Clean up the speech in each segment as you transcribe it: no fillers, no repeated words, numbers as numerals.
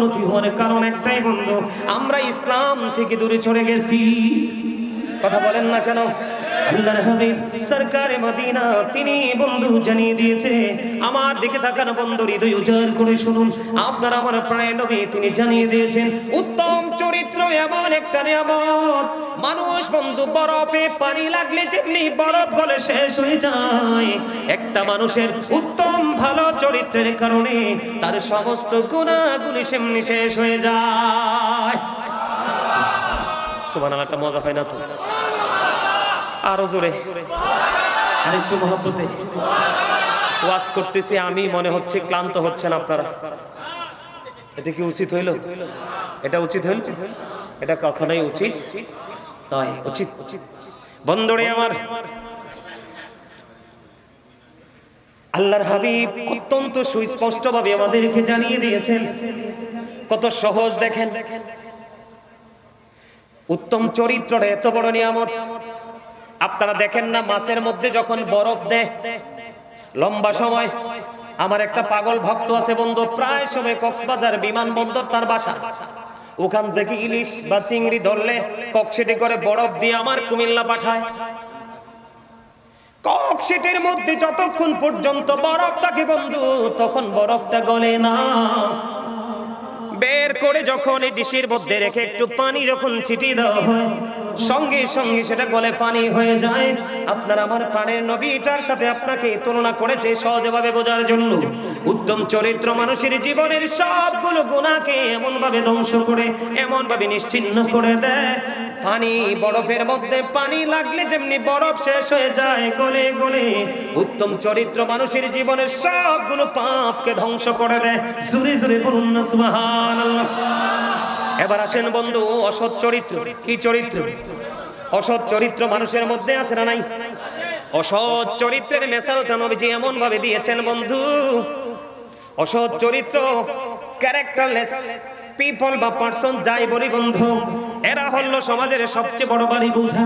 অবনতি হওয়ার কারণ একটাই বন্ধু, আমরা ইসলাম থেকে দূরে সরে গেছি। কথা বলেন না কেন? আল্লাহর হাবিব সরকারে মদিনা তিনি বন্ধু জানিয়ে দিয়েছে, আমার দিকে তাকান বন্ধু, হৃদয় উজাড় করে শুনুন, আপনার আমার প্রাণের নবী তিনি জানিয়ে দিয়েছেন, উত্তম চরিত্র এমন একটা নিয়ামত, মানুষ বন্ধু বরফে পানি লাগলে যেমনি বরফ গলে শেষ হয়ে যায়, একটা মানুষের উত্তম ভালো চরিত্রের কারণে তার সমস্ত গুনাহগুলি সেমনি শেষ হয়ে যায়। সুবহানাল্লাহ, মজা হয় না তো? আরো জোরে, আরেকটু মহব্বতে ওয়াজ করতেছি আমি, মনে হচ্ছে ক্লান্ত হচ্ছেন আপনারা। এটা কি উচিত হইল? এটা উচিত হইল? এটা কখনোই উচিত নয়। উচিত বন্ধুরে আমার, আল্লাহর হাবিব অত্যন্ত সুস্পষ্ট ভাবে আমাদেরকে জানিয়ে দিয়েছেন, কত সহজ দেখেন। উত্তম চরিত্রের এত বড় নিয়ামত, আপনারা দেখেন না মাছের মধ্যে যখন বরফ দেয় লম্বা সময়, আমার একটা পাগল ভক্ত আছে বন্ধু, প্রায় সময় কক্সবাজার বিমানবন্দর তার বাসা, ওখান থেকে ইলিশ বা চিংড়ি ধরলে ককশিটে করে বরফ দিয়ে আমার কুমিল্লা পাঠায়। ককশিটের মধ্যে যতক্ষণ পর্যন্ত বরফ থাকে বন্ধু, তখন বরফটা গলে না। বের করে যখন এই ডিশের মধ্যে রেখে একটু পানি যখন ছিটিয়ে দেওয়া হয়, সঙ্গে সঙ্গে সেটা গলে পানি হয়ে যায়। আপনার আমার প্রাণের নবী এটার সাথে আপনাকে তুলনা করেছে সহজভাবে বোঝার জন্য। উত্তম চরিত্র মানুষের জীবনের সবগুলো গুনাহকে এমন ভাবে ধ্বংস করে, এমন ভাবে নিশ্চিহ্ন করে দেয়, পানি বরফের মধ্যে পানি লাগলে যেমনি বরফ শেষ হয়ে যায় গলে গলে, উত্তম চরিত্র মানুষের জীবনের সবগুলো পাপকে ধ্বংস করে দেয়। জোরে জোরে বলুন না সুবহানাল্লাহ। এবার আসেন বন্ধু, অসৎ চরিত্র। কি চরিত্র? অসৎ চরিত্র মানুষের মধ্যে আছে না নাই? অসৎ চরিত্রের মেসালটা নবীজি এমন ভাবে দিয়েছেন বন্ধু, অসৎ চরিত্র ক্যারেক্টারলেস পিপল বা পারসন যাই বলি বন্ধু, এরা হলো সমাজের সবচেয়ে বড় বাড়ি বোঝা।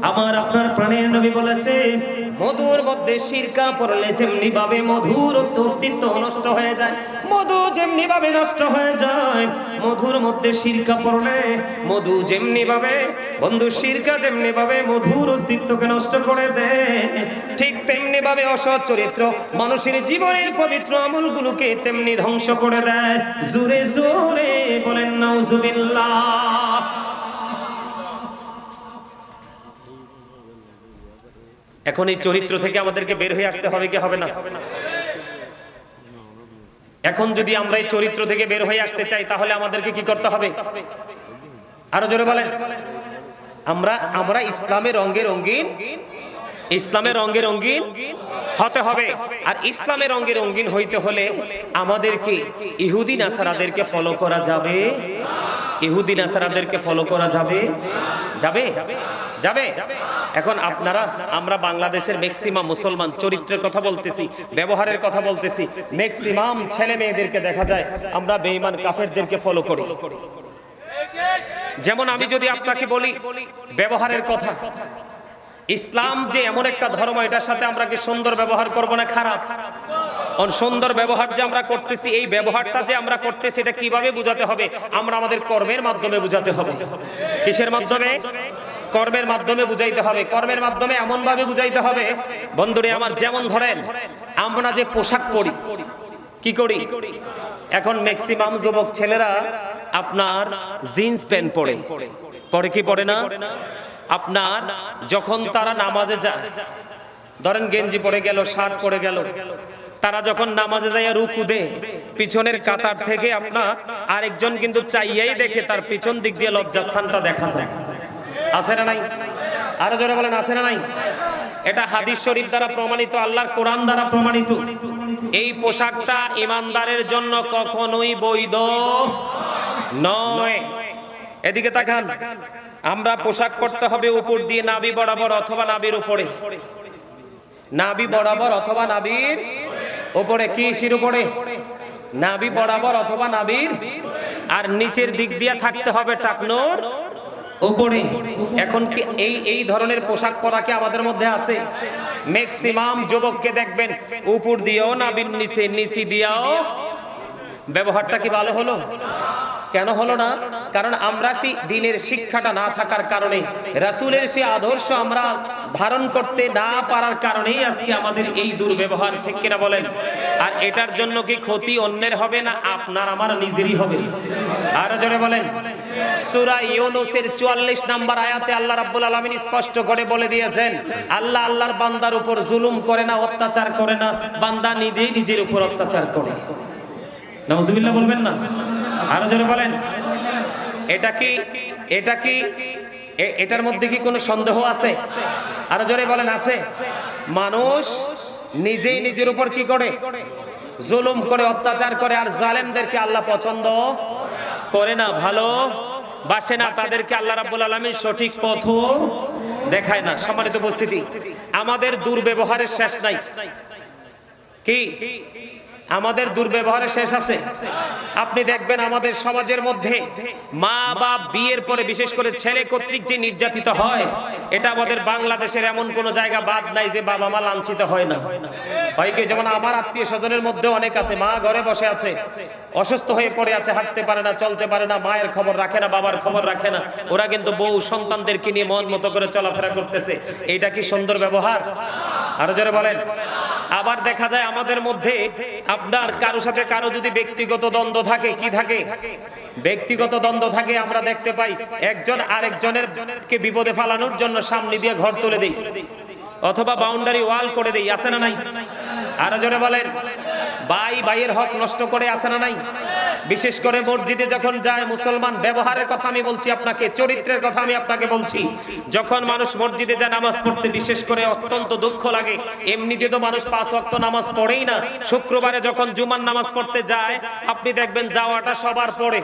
আমার আপনার প্রাণের নবী বলেছে, মধুর মধ্যে সিরকা পড়লে যেমনি ভাবে মধুর অস্তিত্ব নষ্ট হয়ে যায়, মধু যেমনি ভাবে নষ্ট হয়ে যায়, মধুর মধ্যে সিরকা পড়লে মধু যেমনি ভাবে বন্ধু, সিরকা যেমনি ভাবে মধুর অস্তিত্বকে নষ্ট করে দেয়, ঠিক তেমনি ভাবে অসৎ চরিত্র মানুষের জীবনের পবিত্র আমলগুলোকে তেমনি ধ্বংস করে দেয়। জোরে জোরে বলেন নাউজুবিল্লাহ। এখন এই চরিত্র থেকে আমাদেরকে বের হয়ে আসতে হবে কি হবে না? এখন যদি আমরা এই চরিত্র থেকে বের হয়ে আসতে চাই, তাহলে আমাদেরকে কি করতে হবে? আরো জোরে বলেন। আমরা ইসলামের রঙে রঙিন, ইসলামের রঙে রঙিন হতে হবে। আর ইসলামের রঙে রঙিন হইতে হলে আমাদেরকে ইহুদি নাসারাদেরকে ফলো করা যাবে? ইহুদি নাসারাদেরকে ফলো করা যাবে? যাবে যাবে। এখন আমরা বাংলাদেশের ম্যাক্সিমাম মুসলমান, চরিত্রের কথা বলতেছি, ব্যবহারের কথা বলতেছি, ম্যাক্সিমাম ছেলে মেয়েদেরকে দেখা যায় আমরা বেঈমান কাফেরদেরকে ফলো করি। যেমন আমি যদি আপনাকে বলি ব্যবহারের কথা, ইসলাম যে এমন একটা ধর্ম, এটার সাথে আমরা কি সুন্দর ব্যবহার করব না খারাপ? সুন্দর ব্যবহার যে আমরা করতেছি, এই ব্যবহারটা যে আমরা করতেছি এটা কিভাবে বুঝাতে হবে? আমরা আমাদের কর্মের মাধ্যমে বুঝাতে হবে। কিসের মাধ্যমে? কর্মের মাধ্যমে বুঝাইতে হবে। কর্মের মাধ্যমে এমন ভাবে বুঝাইতে হবে বন্ধুরে আমার, যেমন ধরেন আমরা যে পোশাক পরি, কি করি? এখন ম্যাক্সিমাম যুবক ছেলেরা আপনার জিন্স প্যান্ট পরে, পরে কি পরে না? আপনার যখন তারা নামাজে যায়, ধরেন গেঞ্জি পরে গেল, শার্ট পরে গেল, তারা যখন নামাজে যায় রুকু দেয়, পিছনের কাতার থেকে আপনার আরেকজন কিন্তু চাইয়াই দেখে, তার পিছন দিক দিয়ে লজ্জাস্থানটা দেখা যায়। আছে না নাই? আরো জোরে বলেন, আছে না নাই? এটা হাদিস শরীফ দ্বারা প্রমাণিত, আল্লাহর কোরআন দ্বারা প্রমাণিত। এই পোশাকটা ইমানদারের জন্য কখনোই বৈধ নয়। এদিকে তাকান, আমরা পোশাক পরতে হবে উপর দিয়ে নাভি বরাবর অথবা নাভির উপরে, নাভি বরাবর অথবা নাভির উপরে। কিসের উপরে? নাভি বরাবর অথবা নাভির, আর নিচের দিক দিয়ে থাকতে হবে টাকনোর উপরে। এখন কি এই ধরনের পোশাক পরা কি আমাদের মধ্যে আছে? ম্যাক্সিমাম যুবককে দেখবেন উপর দিয়েও নাভির নিচে, নিচে দিয়েও ব্যবহারটা কি ভালো হলো? কেন হলো না? কারণ আমরা সেই দিনের শিক্ষাটা না থাকার কারণে, রাসূলের সেই আদর্শ আমরা ধারণ করতে না পারার কারণেই আজকে আমাদের এই দুর্ব্যবহার, ঠিক কিনা বলেন? আর এটার জন্য কি ক্ষতি অন্যের হবে না আপনার আমার নিজেরই হবে? আরো জোরে বলেন। সূরা ইউনূসের 44 নম্বর আয়াতে আল্লাহ রাব্বুল আলামিন স্পষ্ট করে বলে দিয়েছেন, আল্লাহ আল্লাহর বান্দার উপর জুলুম করে না, অত্যাচার করে না, বান্দা নিজেই নিজের উপর অত্যাচার করে। নাউজুবিল্লাহ বলবেন না? আরো জোরে বলেন। এটা কি এটার মধ্যে কি কোনো সন্দেহ আছে? আরো জোরে বলেন, আছে? মানুষ নিজেই নিজের উপর কি করে? জুলুম করে, অত্যাচার করে। আর জালেমদেরকে আল্লাহ পছন্দ করে না, ভালো বাসে না, তাদেরকে আল্লাহ রাব্বুল আলামিন সঠিক পথ দেখায় না। সম্মানিত উপস্থিতি, আমাদের দুর্ব্যবহারের শেষ নাই। কি আমাদের দুর্ব্যবহারের শেষ আছে? আপনি দেখবেন আমাদের সমাজের মধ্যে মা বাপ বিয়ের পরে বিশেষ করে ছেলে কর্তৃক যে নির্যাতিত হয়, এটা আমাদের বাংলাদেশের এমন কোন জায়গা বাদ নাই যে বাবা মা লাঞ্ছিত হয় না। হয় কি? যেমন আমার আত্মীয় স্বজনের মধ্যে অনেক আছে, মা ঘরে বসে আছে, অসুস্থ হয়ে পড়ে আছে, হাঁটতে পারে না, চলতে পারে না, মায়ের খবর রাখে না, বাবার খবর রাখে না, ওরা কিন্তু বউ সন্তানদেরকে নিয়ে মন মতো করে চলাফেরা করতেছে। এইটা কি সুন্দর ব্যবহার? আরো জোরে বলেন। আবার দেখা যায় আমাদের মধ্যে আপনার কারো সাথে কারো যদি ব্যক্তিগত দ্বন্দ্ব থাকে, কি থাকে? ব্যক্তিগত দ্বন্দ্ব থাকে, আমরা দেখতে পাই একজন আরেকজনের কে বিপদে ফেলানোর জন্য সামনে দিয়ে ঘর তুলে দেই, অথবা বাউন্ডারি ওয়াল করে দেই, আছে না নাই? আরো জোরে বলেন। ভাই ভাইয়ের হক নষ্ট করে, আছে না নাই? বিশেষ করে মসজিদে যখন যায় মুসলমান, ব্যবহারের কথা আমি বলছি আপনাকে, চরিত্রের কথা আমি আপনাকে বলছি। যখন মানুষ মসজিদে যায় নামাজ পড়তে, বিশেষ করে অত্যন্ত দুঃখ লাগে। এমনিতে তো মানুষ 5 ওয়াক্ত নামাজ পড়েই না, শুক্রবারে যখন জুমার নামাজ পড়তে যায়, আপনি দেখবেন যাওয়াটা সবার পড়ে।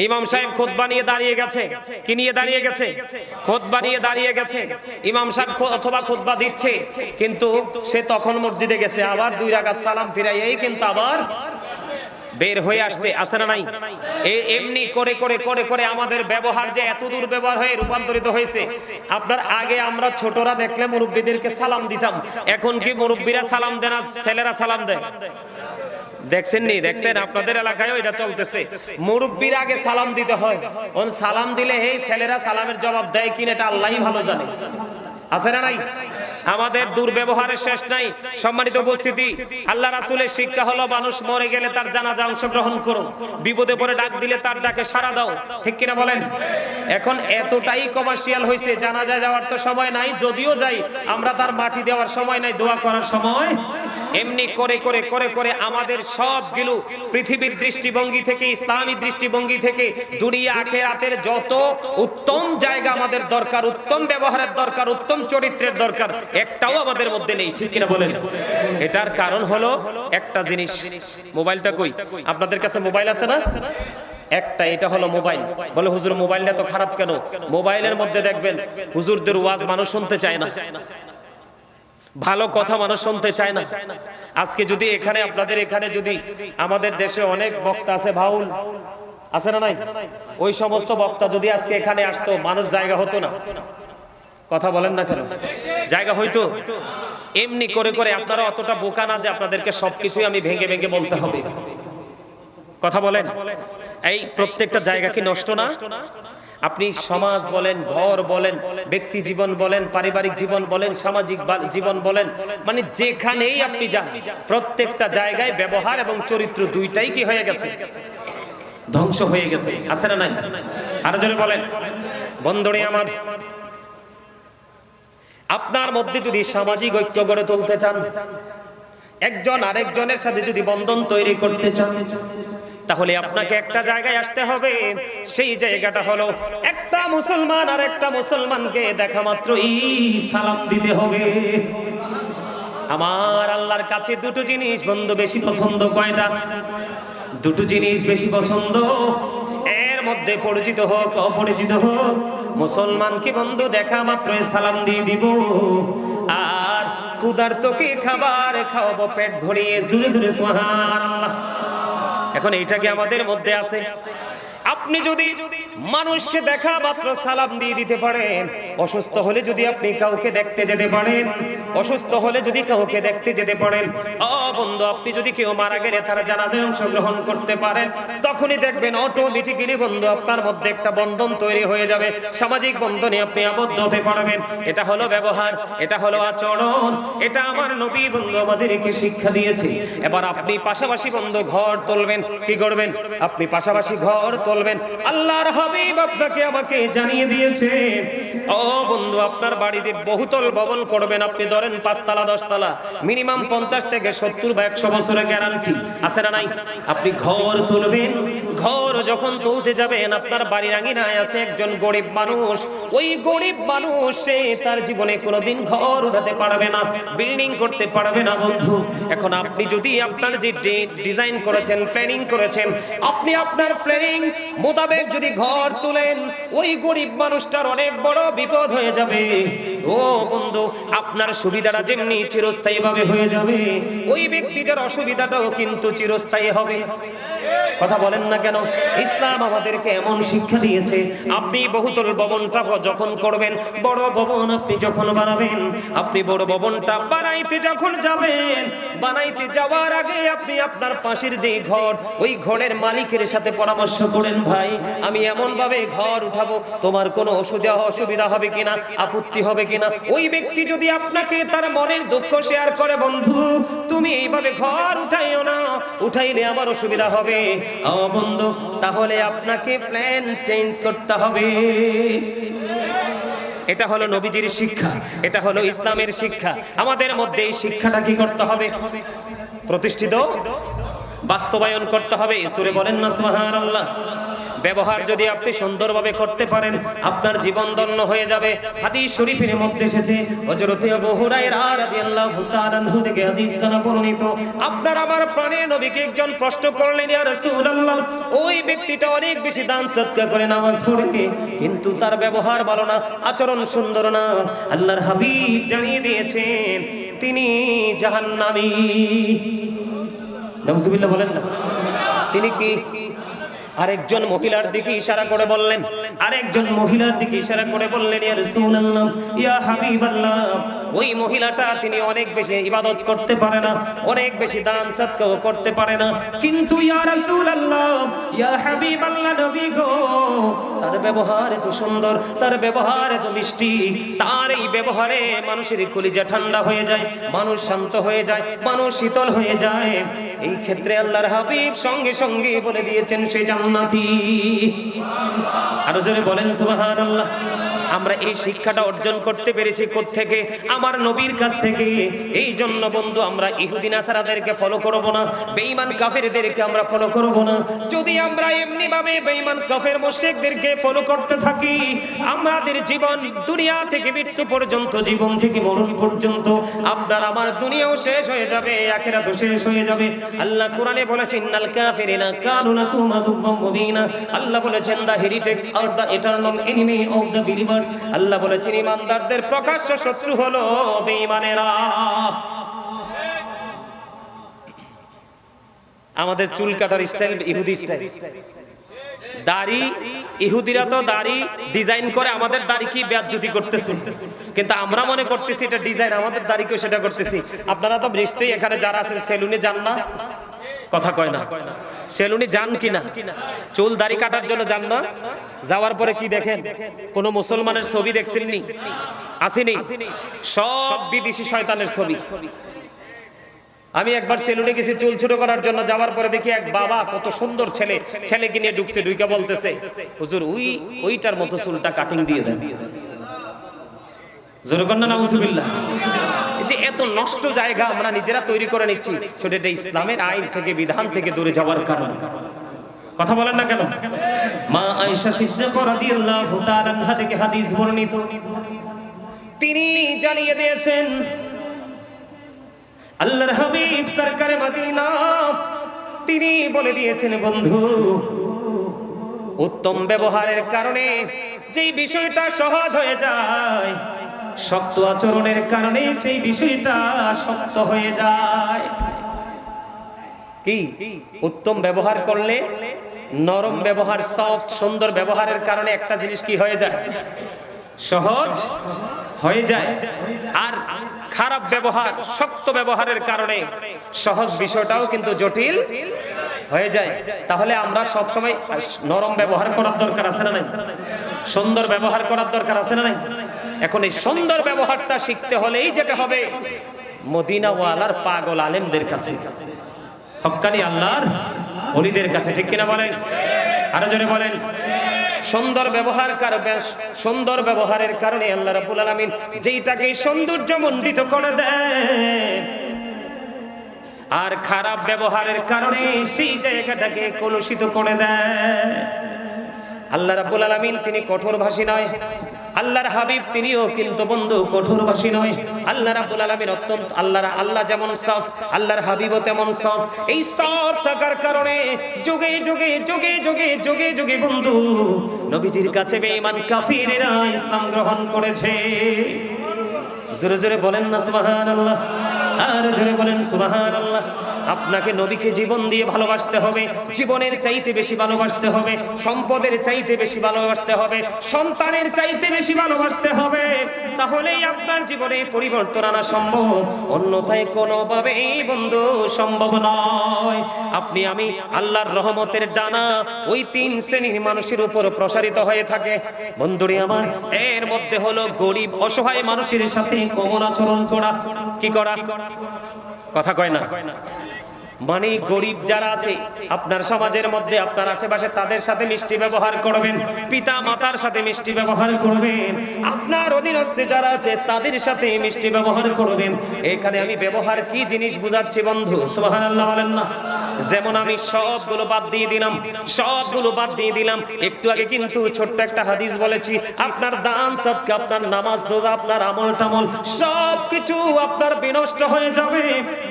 ইমাম সাহেব খুতবা নিয়ে দাঁড়িয়ে গেছে, কি নিয়ে দাঁড়িয়ে গেছে? খুতবা নিয়ে দাঁড়িয়ে গেছে। ইমাম সাহেব অথবা খুতবা দিচ্ছে, কিন্তু সে তখন মসজিদে গেছে, আবার 2 রাকাত সালাম ফিরাইয়াই কিন্তু আবার বের হয়ে আসছে, আছে না নাই? এমনি করে করে করে করে আমাদের ব্যবহার যে এত দূর ব্যবহার হয়ে রূপান্তরিত হয়েছে। আপনার আগে আমরা ছোটরা দেখলে মুরব্বীদেরকে সালাম দিতাম, এখন কি মুরব্বীরা সালাম দেন না ছেলেরা সালাম দেয়? দেখছেন নি? দেখছেন আপনাদের এলাকায়ও এটা চলতেছে। মুরব্বীর আগে সালাম দিতে হয়, সালাম দিলে এই ছেলেরা সালামের জবাব দেয় কিনা এটা আল্লাহই ভালো জানে, আছে না নাই? আমাদের দুর্ব্যবহারের শেষ নাই। সম্মানিত উপস্থিতি, আল্লাহ রাসূলের শিক্ষা হলো মানুষ মরে গেলে তার জানাজা অংশগ্রহণ করো, বিপদে পড়ে ডাক দিলে তার ডাকে সাড়া দাও, ঠিক কিনা বলেন? এখন এতটাই কমার্শিয়াল হয়েছে, জানাজা যাওয়ার তো সময় নাই, যদিও যাই আমরা তার মাটি দেওয়ার সময় নাই, দোয়া করার সময়। এমনি করে করে করে করে আমাদের সবগুলো পৃথিবীর দৃষ্টিভঙ্গি থেকে, ইসলামী দৃষ্টিভঙ্গি থেকে, দুনিয়া আখিরাতের যত উত্তম জায়গা আমাদের দরকার, উত্তম ব্যবহারের দরকার, উত্তম চরিত্রের দরকার, একটাও আমাদের মধ্যে নেই, ঠিক কিনা বলেন? এটার কারণ হলো একটা জিনিস। মোবাইলটা কই? আপনাদের কাছে মোবাইল আছে না? একটা, এটা হলো মোবাইল। বলে হুজুর মোবাইলটা তো খারাপ কেন? মোবাইলের মধ্যে দেখবেন হুজুরদের ওয়াজ মানুষ শুনতে চায় না, ভালো কথা মানুষ শুনতে চায় না। আজকে যদি এখানে আপনাদের এখানে যদি আমাদের দেশে অনেক বক্তা আছে, বাউল আছে না নাই? ওই সমস্ত বক্তা যদি আজকে এখানে আসতো, মানুষ জায়গা হতো না। কথা বলেন না কেন? জায়গা হইতো? এমনি করে করে আপনারা অতটা বোকা না যে আপনাদেরকে সবকিছুই আমি ভেঙে ভেঙে বলতে হবে। কথা বলেন। এই প্রত্যেকটা জায়গা কি নষ্ট না? আপনি সমাজ বলেন, ঘর বলেন, ব্যক্তি জীবন বলেন, পারিবারিক জীবন বলেন, সামাজিক জীবন বলেন, মানে যেখানেই আপনি যান প্রত্যেকটা জায়গায় ব্যবহার এবং চরিত্র দুইটাই কি হয়ে গেছে? ধ্বংস হয়ে গেছে, আছে না নাই? আরো জোরে বলেন। বন্ধুরে আমার, আপনার মধ্যে যদি সামাজিক ঐক্য গড়ে তুলতে চান, একজন আরেকজনের সাথে যদি বন্ধন তৈরি করতে চান, তাহলে আপনাকে একটা জায়গায় আসতে হবে। সেই জায়গাটা হলো একটা মুসলমান আর একটা মুসলমানকে দেখা মাত্রই সালাম দিতে হবে। আমার আল্লাহর কাছে দুটো জিনিস বন্ধু বেশি পছন্দ। কয়টা? দুটো জিনিস বেশি পছন্দ। এর মধ্যে পরিচিত হোক অপরিচিত হোক, মুসলমানকে বন্ধু দেখা মাত্রই সালাম দিয়ে দিব। আর ক্ষুধার্তকে খাবার খাওয়াবো পেট ভরিয়ে, জোরে জোরে সুবহানাল্লাহ। এখন এইটা কি আমাদের মধ্যে আছে? আপনি যদি মানুষকে দেখা মাত্র সালাম দিয়ে দিতে পারেন, অসুস্থ হলে যদি আপনি কাউকে দেখতে যেতে পারেন, অসুস্থ হলে যদি কাউকে দেখতে যেতে পারেন, ও বন্ধু আপনি যদি কেউ মারা গেলে তার জানাজায় অংশগ্রহণ করতে পারেন, তখনই দেখবেন অটোমেটিক্যালি বন্ধু আপনার মধ্যে একটা বন্ধন তৈরি হয়ে যাবে, সামাজিক বন্ধনে আপনি আবদ্ধ হতে পারবেন। এটা হলো ব্যবহার, এটা হলো আচরণ, এটা আমার নবী বন্ধু আমাদেরকে শিক্ষা দিয়েছে। এবার আপনি পাশাপাশি বন্ধু ঘর তুলবেন, কি করবেন? আপনি পাশাপাশি ঘর তুলবেন। আল্লাহর হাবিব আপনাকে আমাকে জানিয়ে দিয়েছে, ও বন্ধু আপনার বাড়িতে বহুতল ভবন করবেন, আপনি ধরেন 5 তলা 10 তলা, মিনিমাম 50 থেকে 70 বা 100 বছরের গ্যারান্টি আছে না নাই? আপনি ঘর তুলবেন, ঘর যখন তুলতে যাবেন আপনার বাড়ির আঙিনায় আছে একজন গরিব মানুষ, ওই গরিব মানুষ সে তার জীবনে কোনোদিন ঘর উঠাতে পারবে না, বিল্ডিং করতে পারবে না বন্ধু। এখন আপনি যদি আপনার যে ডিজাইন করেছেন, প্ল্যানিং করেছেন, আপনি আপনার প্ল্যানিং মোতাবেক যদি ঘর তুলেন, ওই গরিব মানুষটার অনেক বড় বিপদ হয়ে যাবে। ও বন্ধু আপনার সুবিধাটা যেমনি চিরস্থায়ী ভাবে হয়ে যাবে, ওই ব্যক্তিটার অসুবিধাটাও কিন্তু চিরস্থায়ী হবে। কথা বলেন না কেন? ইসলাম আমাদেরকে এমন শিক্ষা দিয়েছে, আপনি বহুতল ভবনটা যখন করবেন, বড় ভবন আপনি যখন বানাবেন, আপনি বড় ভবনটা বানাইতে যখন যাবেন, বানাইতে যাওয়ার আগে আপনি আপনার পাশের যে ঘর, ওই ঘরের মালিকের সাথে পরামর্শ করেন, ভাই আমি এমন ভাবে ঘর উঠাবো, তোমার কোনো অসুবিধা হবে কিনা, আপত্তি হবে কিনা? ওই ব্যক্তি যদি আপনাকে তার মনের দুঃখ শেয়ার করে, বন্ধু তুমি এইভাবে ঘর উঠাইও না, উঠাইলে আমার অসুবিধা হবে, ও বন্ধু তাহলে আপনাকে প্ল্যান চেঞ্জ করতে হবে। এটা হলো নবীজির শিক্ষা, এটা হলো ইসলামের শিক্ষা। আমাদের মধ্যে এই শিক্ষাটা কি করতে হবে? প্রতিষ্ঠিত, বাস্তবায়ন করতে হবে। সূরা বলেন না সুবহানাল্লাহ। ব্যবহার যদি আপনি সুন্দরভাবে করতে পারেন, আপনার জীবন ধন্য হয়ে যাবে। হাদিস শরীফের মধ্যে এসেছে, হযরত আবু হুরায়রা রাদিয়াল্লাহু তাআলা আনহু থেকে হাদিস কানা বর্ণিত, আপনার আমার প্রাণের নবীকে একজন প্রশ্ন করলেন, ইয়া রাসূলুল্লাহ, ওই ব্যক্তিটা অনেক বেশি দান সদকা করে, নামাজ পড়ে, কিন্তু তার ব্যবহার ভালো না, আচরণ সুন্দর না। আল্লাহর হাবিব জানিয়ে দিয়েছেন তিনি জাহান্নামী। নাউজুবিল্লাহ বলেন না। তিনি কি? আরেকজন মহিলার দিকে ইশারা করে বললেন, আরেকজন মহিলার দিকে ইশারা করে বললেন, ইয়া রাসূলুল্লাহ, ইয়া হাবিবাল্লাহ, ওই মহিলাটা তিনি অনেক বেশি ইবাদত করতে পারে না, অনেক বেশি দান সদকাও করতে পারে না, কিন্তু ইয়া রাসূলুল্লাহ, ইয়া হাবিবাল্লাহ, নবী গো, তার ব্যবহার এত সুন্দর, তার ব্যবহার এত মিষ্টি, তার এই ব্যবহারে মানুষের কলিজা ঠান্ডা হয়ে যায়, মানুষ শান্ত হয়ে যায়, মানুষ শীতল হয়ে যায়। এই ক্ষেত্রে আল্লাহর হাবিব সঙ্গে সঙ্গে বলে দিয়েছেন সে জান্নাতি। আরো জোরে বলেন সুবহানাল্লাহ। আমরা এই শিক্ষাটা অর্জন করতে পেরেছি কোত্থেকে? আমার নবীর কাছ থেকে। এই জন্য বন্ধু আমরা ইহুদি নাসারাদেরকে ফলো করব না, বেঈমান কাফেরদেরকে আমরা ফলো করব না। যদি আমরা এমনি ভাবে বেঈমান কাফের মুশরিকদেরকে ফলো করতে থাকি, আমাদের জীবন দুনিয়া থেকে মৃত্যু পর্যন্ত, জীবন থেকে মরণ পর্যন্ত আপনার আমার দুনিয়াও শেষ হয়ে যাবে, আখিরাতও শেষ হয়ে যাবে। আল্লাহ কোরআনে বলেছেন, ইন্নাল কাফিরিনা কানু লাকুম আদুওয়াম মুবিনা। আল্লাহ বলেছেন, the heretics are the eternal enemy of the believers. Allah বলেছেন ঈমানদারদের প্রকাশ্য শত্রু হলো বেঈমানেরা। আমাদের চুল কাটার স্টাইল ইহুদি স্টাইল, দাড়ি, ইহুদিরা তো দাড়ি ডিজাইন করে, আমাদের দাড়ি কি বেয়াজ্জতি করতেছে, কিন্তু আমরা মনে করতেছি এটা ডিজাইন, আমাদের দাড়িকে সেটা করতেছি। আপনারা তো নিশ্চয়ই এখানে যারা আছেন সেলুনে যান না? কথা কয় না। সেলুনে যান কিনা? চুল দাড়ি কাটার জন্য যান না? যাওয়ার পরে কি দেখেন? কোন মুসলমানের ছবি দেখছেননি? আসেনি? সব বিদেশি শয়তানের ছবি। আমি একবার সেলুনে গেছি চুল ছোট করার জন্য, যাওয়ার পরে দেখি এক বাবা, কত সুন্দর ছেলে, ছেলেকে নিয়ে ঢুকছে, ঢুকে বলতেছে, হুজুর ওইটার মতো চুলটা কাটিং দিয়ে দেন। জোরে কন্না নাউজুবিল্লাহ। যে এত নষ্ট জায়গা আমরা নিজেরা তৈরি করে নিচ্ছি, সেটা ইসলামের আইন থেকে, বিধান থেকে দূরে যাওয়ার কারণে। কথা বলেন না কেন? মা আয়েশা সিদ্দিকা রাদিয়াল্লাহু তাআলা আনহা থেকে হাদিস বর্ণিত, তিনি জানিয়ে দিয়েছেন, আল্লাহর হাবিব সরকারে মদিনা তিনি বলে দিয়েছেন, বন্ধু উত্তম ব্যবহারের কারণে যেই বিষয়টা সহজ হয়ে যায়, শক্ত আচরণের কারণে সেই বিষয়টা শক্ত হয়ে যায়। কি? উত্তম ব্যবহার করলে, নরম ব্যবহার, সফট সুন্দর ব্যবহারের কারণে একটা জিনিস কি হয়ে যায়? সহজ হয়ে যায়। আর খারাপ ব্যবহার, শক্ত ব্যবহারের কারণে সহজ বিষয়টাও কিন্তু জটিল হয়ে যায়। তাহলে আমরা সব সময় নরম ব্যবহার করার দরকার আছে না নাই? সুন্দর ব্যবহার করার দরকার আছে না নাই? এখন এই সুন্দর ব্যবহারটা শিখতে হলেই যেটা হবে মদিনা ওয়ালার পাগল আলেমদের কাছে, হক্কানি আল্লাহর ওলিদের কাছে, ঠিক কিনা বলেন? আরো জোরে বলেন। সুন্দর সুন্দর ব্যবহারের কারণে আল্লাহ রাব্বুল আলামিন যেইটাকে সৌন্দর্য মণ্ডিত করে দেয়, আর খারাপ ব্যবহারের কারণে সেই জায়গাটাকে কলুষিত করে দেয়। আল্লাহ রাব্বুল আলামিন তিনি কঠোরভাষী নয়, আল্লাহর হাবিব তিনিও কিন্তু বন্ধু কঠোরভাষী নয়। আল্লাহ রাব্বুল আলামিন অত্যন্ত আল্লাহ যেমন সফট, আল্লাহর হাবিবও তেমন সফট। এই সফট থাকার কারণে যুগে যুগে যুগে যুগে যুগে যুগে বন্ধু নবীজির কাছে বেঈমান কাফিরেরা ইসলাম গ্রহণ করেছে। জোরে জোরে বলেন না সুবহানাল্লাহ, আর জোরে বলেন সুবহানাল্লাহ। আপনাকে নবীকে জীবন দিয়ে ভালোবাসতে হবে, জীবনের চাইতে বেশি ভালোবাসতে হবে, সম্পদের চাইতে বেশি ভালোবাসতে হবে, সন্তানের চাইতে বেশি ভালোবাসতে হবে, তাহলেই আপনার জীবনে পরিবর্তন আনা সম্ভব, অন্যথায় কোনোভাবেই বন্ধু সম্ভব নয়। আপনি আমি আল্লাহর রহমতের ডানা ওই 3 শ্রেণীর মানুষের উপর প্রসারিত হয়ে থাকে বন্ধুরে আমার। এর মধ্যে হলো গরিব অসহায় মানুষের সাথে কোমল আচরণ করা। কি করা? কথা কয় না। মানে গরিব যারা আছে আপনার সমাজের মধ্যে, আপনার আশেপাশে, তাদের সাথে মিষ্টি ব্যবহার করবেন, পিতা মাতার সাথে মিষ্টি ব্যবহার করবেন, আপনার অধীনস্থে যারা আছে তাদের সাথে মিষ্টি ব্যবহার করবেন। এখানে আমি ব্যবহার কি জিনিস বুঝাচ্ছি বন্ধু, সুবহানাল্লাহ বলেন না? যেমন আমি সবগুলো বাদ দিয়ে দিলাম। একটু আগে কিন্তু ছোট্ট একটা হাদিস বলেছি, আপনার দান সদকা, আপনার নামাজ রোজা, আপনার আমল টামল সবকিছু আপনার বিনষ্ট হয়ে যাবে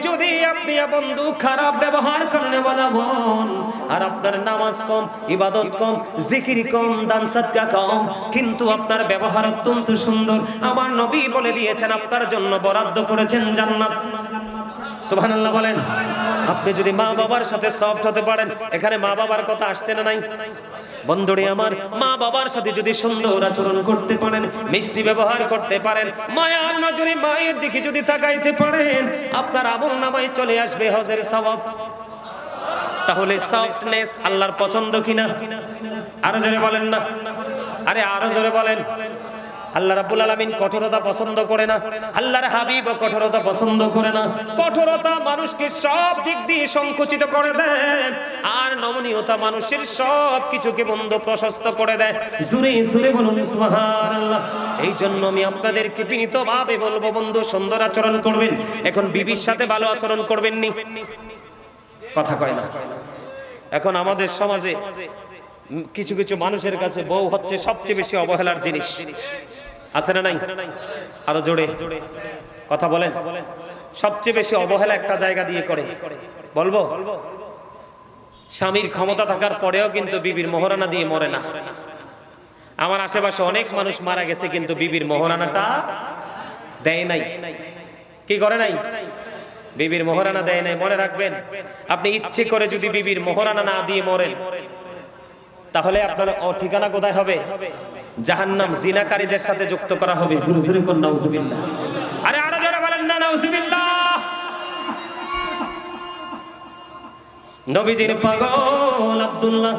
যদি আপনি বন্ধু খারাপ ব্যবহার কারণে বলাবন। আর আপনার নামাজ কম, ইবাদত কম, জিকির কম, দান সদকা কম, কিন্তু আপনার ব্যবহার অত্যন্ত সুন্দর। আমার নবী বলে দিয়েছেন আপনার জন্য বরাদ্দ করেছেন জান্নাত। সুবহানাল্লাহ বলেন। আপনি যদি মা বাবার সাথে সফট হতে পারেন, এখানে মা বাবার কথা আসছে না নাই? বন্ধুরে আমার, মা বাবার সাথে যদি সুন্দর আচরণ করতে পারেন, মিষ্টি ব্যবহার করতে পারেন, মায়ার নজরে মায়ের দিকে যদি তাকাইতে পারেন, আপনার আমলনামায় চলে আসবে হজের সওয়াব। তাহলে সফটনেস আল্লাহর পছন্দ কিনা? আরো জোরে বলেন না, আরে আরো জোরে বলেন। আল্লাহ রাব্বুল আলামিন কঠোরতা পছন্দ করে না, আল্লাহর হাবিবও কঠোরতা পছন্দ করে না। কঠোরতা মানুষকে সব দিক দিয়ে সংকুচিত করে দেয়, আর নমনীয়তা মানুষের সব কিছুকে বন্ধ প্রশস্ত করে দেয়। জোরে জোরে বলুন সুবহানাল্লাহ। এই জন্য আমি আপনাদেরকে বিনীতভাবে বলবো বন্ধু, সুন্দর আচরণ করবেন। এখন বিবির সাথে ভালো আচরণ করবেন নি? কথা কয় না। এখন আমাদের সমাজে কিছু কিছু মানুষের কাছে বউ হচ্ছে সবচেয়ে বেশি অবহেলার জিনিস, আছে না নাই? আরো জোরে কথা বলেন। সবচেয়ে বেশি অবহেলা একটা জায়গা দিয়ে করে, বলবো স্বামীর ক্ষমতা থাকার পরেও কিন্তু বিবির মোহরানা দিয়ে মরে না। আমার আশেপাশে অনেক মানুষ মারা গেছে কিন্তু বিবির মোহরানাটা দেয় নাই। কি করে নাই? বিবির মোহরানা দেয় নাই। মনে রাখবেন, আপনি ইচ্ছে করে যদি বিবির মোহরানা না দিয়ে মরেন, তাহলে আপনার ঠিকানা কোথায় হবে? জাহান্নাম। জিনাকারীদের সাথে যুক্ত করা হবে। জোরে জোরে কোন নাউজুবিল্লাহ। আরে আরো জোরে বলেন না নাউজুবিল্লাহ। নবীজির পাগল আব্দুল্লাহ,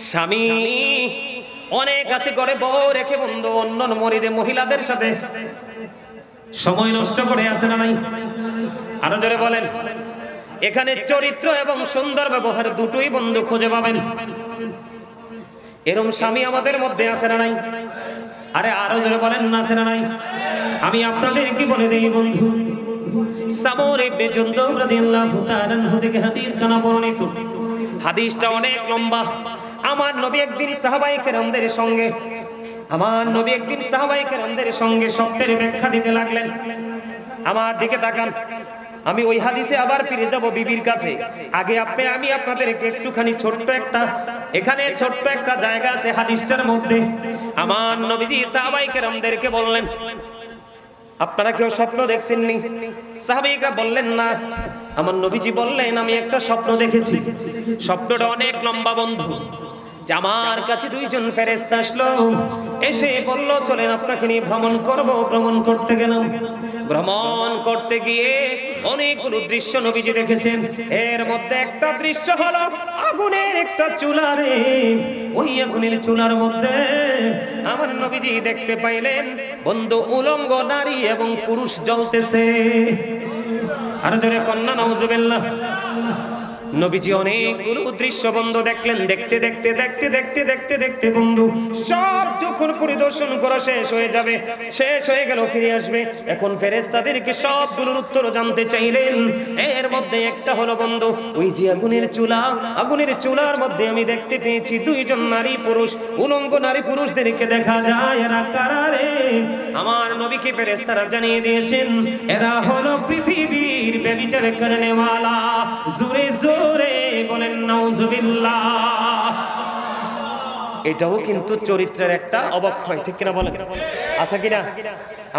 স্বামী অনেক আছে করে বউ রেখে বন্ধু অন্য মরিদে মহিলাদের সাথে সময় নষ্ট করে, আছে না নাই? আরো জোরে বলেন। এখানে চরিত্র এবং সুন্দর ব্যবহার দুটোই বন্ধু খুঁজে পাবেন। এরকম স্বামী আমাদের মধ্যে আছে না নাই? আরে আরো জোরে বলেন না, আছে না নাই? আমি আপনাদের কি বলে দেই বন্ধু, সামর ইবনে জুনদুব রাদিয়াল্লাহু তাআলা আনহু থেকে হাদিস কানা বর্ণিত। হাদিসটা অনেক লম্বা। আমার নবী একদিন সাহাবায়ে কেরামদের সঙ্গে সত্যের ব্যাখ্যা দিতে লাগলেন। আমার দিকে তাকান, আমি ওই হাদিসে আবার ফিরে যাব বিবির কাছে। আগে আমি আপনাদেরকে একটুখানি ছোট্ট একটা জায়গা আছে হাদিসটার মধ্যে। আমার নবীজি সাহাবায়ে কেরামদেরকে বললেন, আপনারা কেউ স্বপ্ন দেখছেননি? সাহাবাইরা বললেন না। আমার নবীজি বললেন, আমি একটা স্বপ্ন দেখেছি। স্বপ্নটা অনেক লম্বা বন্ধু। যে আমার কাছে দুইজন ফেরেশতা আসলো, এসে বলল চলেন আপনাকে নিয়ে ভ্রমণ করব। ভ্রমণ করতে গেলাম। ভ্রমণ করতে গিয়ে অনেকগুলো দৃশ্য নবীজি দেখেছেন। এর মধ্যে একটা দৃশ্য হলো আগুনের একটা চুলারে, ওই আগুনের চুলার মধ্যে আমার নবীজি দেখতে পাইলেন বন্ধু উলঙ্গ নারী এবং পুরুষ জ্বলতেছে। আর জোরে কন্যা নাউজুবিল্লাহ। নবীজি অনেকগুলো দৃশ্য বন্ধু দেখলেন। দেখতে দেখতে দেখতে দেখতে দেখতে দেখতে বন্ধু সব যখন পরিদর্শন করা শেষ হয়ে যাবে, শেষ হয়ে গেল, ফিরে আসবে, এখন ফেরেশতাদেরকে সবগুলোর উত্তর জানতে চাইলেন। এর মধ্যে একটা হলো বন্ধু ওই যে আগুনের চুলা, আগুনের চুলার মধ্যে আমি দেখতে পেয়েছি দুইজন নারী পুরুষ, উলঙ্গ নারী পুরুষদেরকে দেখা যায়। এরা কারা রে? আমার নবীকে ফেরেশতারা জানিয়ে দিয়েছেন এরা হলো পৃথিবীর ব্যভিচার করনেওয়ালা। জোরে জোরে বলেন নাউজুবিল্লাহ। এটাও কিন্তু চরিত্রের একটা অবক্ষয়, ঠিক কিনা বলেন? আছে কিনা?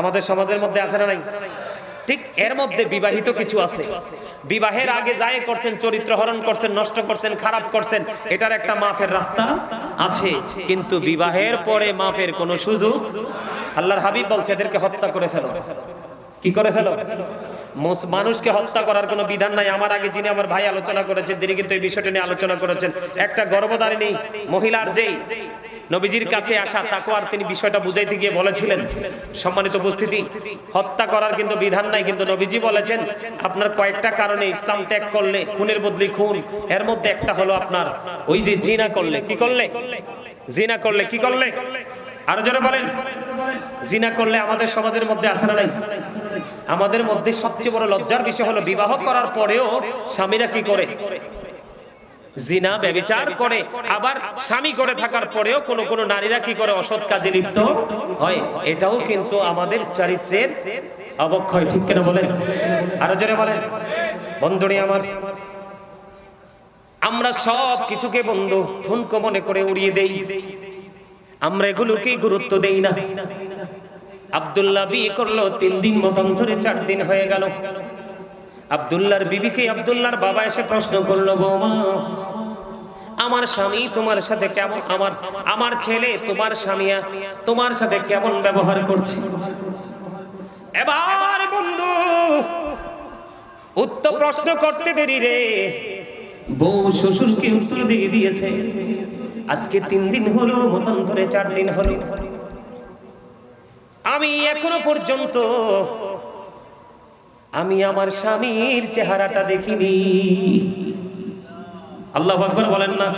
আমাদের সমাজের মধ্যে আছে না নাই? ঠিক এর মধ্যে বিবাহিত কিছু আছে, বিবাহের আগে যাই করছেন, চরিত্র হরণ করছেন, নষ্ট করছেন, খারাপ করছেন, এটার একটা মাফের রাস্তা আছে। কিন্তু বিবাহের পরে মাফের কোনো সুযোগ, আল্লাহর হাবিব বলছে এদেরকে হত্যা করে ফেলো। কি করে ফেলো? মানুষকে হত্যা করার কোনো বিধান নাই। আমার আগে যিনি আমার ভাই আলোচনা করেছেন তিনি কিন্তু এই বিষয়টা নিয়ে আলোচনা করেছেন। একটা গর্ভধারিণী মহিলার যেই নবীজির কাছে আসা তাকওয়ার তিনি বিষয়টা বুঝাইতে গিয়ে বলেছিলেন, সম্মানিত উপস্থিতি, হত্যা করার কিন্তু বিধান নাই, কিন্তু নবীজি বলেছেন আপনার কয়েকটা কারণে ইসলাম ত্যাগ করলে খুনের বদলে খুন। এর মধ্যে একটা হলো আপনার ওই যে জিনা করলে। কি করলে? জিনা করলে। কি করলে? আরো জোরে বলেন। জিনা করলে আমাদের সমাজের মধ্যে আছে না নাই? আমাদের মধ্যে সবচেয়ে বড় লজ্জার বিষয় হলো বিবাহ করার পরেও স্বামীরা কি করে? জিনা ব্যভিচার করে। আবার স্বামী করে থাকার পরেও কোন কোন নারীরা কি করে? অসৎ কাজে লিপ্ত হয়। এটাও কিন্তু আমাদের চরিত্রের অবক্ষয়, ঠিক কিনা বলেন? আরো জোরে বলেন। বন্ধুরে আমার, আমরা সব কিছুকে বন্ধু ঠুনকো মনে করে উড়িয়ে দেই, আমরা এগুলোকে গুরুত্ব দেই না। আব্দুল্লাহ বিয়ে করলো 3 দিন মতান্তরে 4 দিন হয়ে গেল। আব্দুল্লাহর বিবিকে আব্দুল্লাহর বাবা এসে প্রশ্ন করলো, বৌমা আমার স্বামী তোমার সাথে কেমন, আমার ছেলে তোমার স্বামী তোমার সাথে কেমন ব্যবহার করছে? এবার বন্ধু উত্তর প্রশ্ন করতে দেরি রে, বউ শ্বশুরকে উত্তর দিয়ে দিয়েছে। আজকে 3 দিন হলো, মতান্তরে 4 দিন হলো, আমি এখনো পর্যন্ত আমি আমার স্বামীর চেহারাটা দেখিনি। আল্লাহু আকবার বলেন না।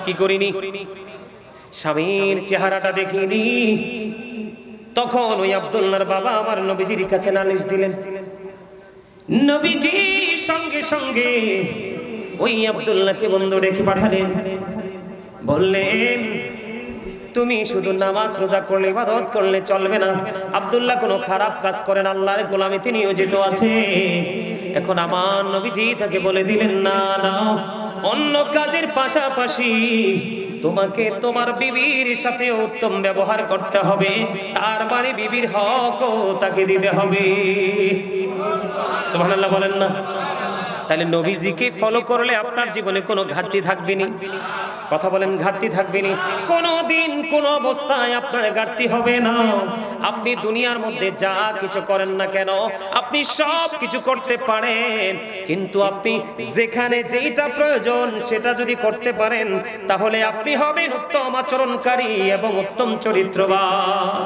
কি করিনি? স্বামীর চেহারাটা দেখিনি। তখন ওই আব্দুল্লাহর বাবা আমার নবীজির কাছে নালিশ দিলেন। নবীজি সঙ্গে সঙ্গে ওই আব্দুল্লাহকে বন্ধু ডেকে পাঠালেন। বললেন তুমি শুধু নামাজ রোজা করলে, ইবাদত করলে চলবে না। আব্দুল্লাহ কোনো খারাপ কাজ করেন, আল্লাহর গোলামে তিনি নিয়োজিত আছে। এখন আমার নবীজি তাকে বলে দিলেন, না না, অন্য কাজের পাশাপাশি তোমাকে তোমার বিবির সাথে উত্তম ব্যবহার করতে হবে, তার মানে বিবির হকও তাকে দিতে হবে। সুবহানাল্লাহ বলেন না। তাহলে নবীজিকে ফলো করলে আপনার জীবনে কোনো ঘাটতি থাকবে না। কথা বলেন, ঘাটতি থাকবে না। কোনোদিন কোন অবস্থায় আপনার ঘাটতি হবে না। আপনি দুনিয়ার মধ্যে যা কিছু করেন না কেন, আপনি সব কিছু করতে পারেন, কিন্তু আপনি যেখানে যেটা প্রয়োজন সেটা যদি করতে পারেন, তাহলে আপনি হবেন উত্তম আচরণকারী এবং উত্তম চরিত্রবান।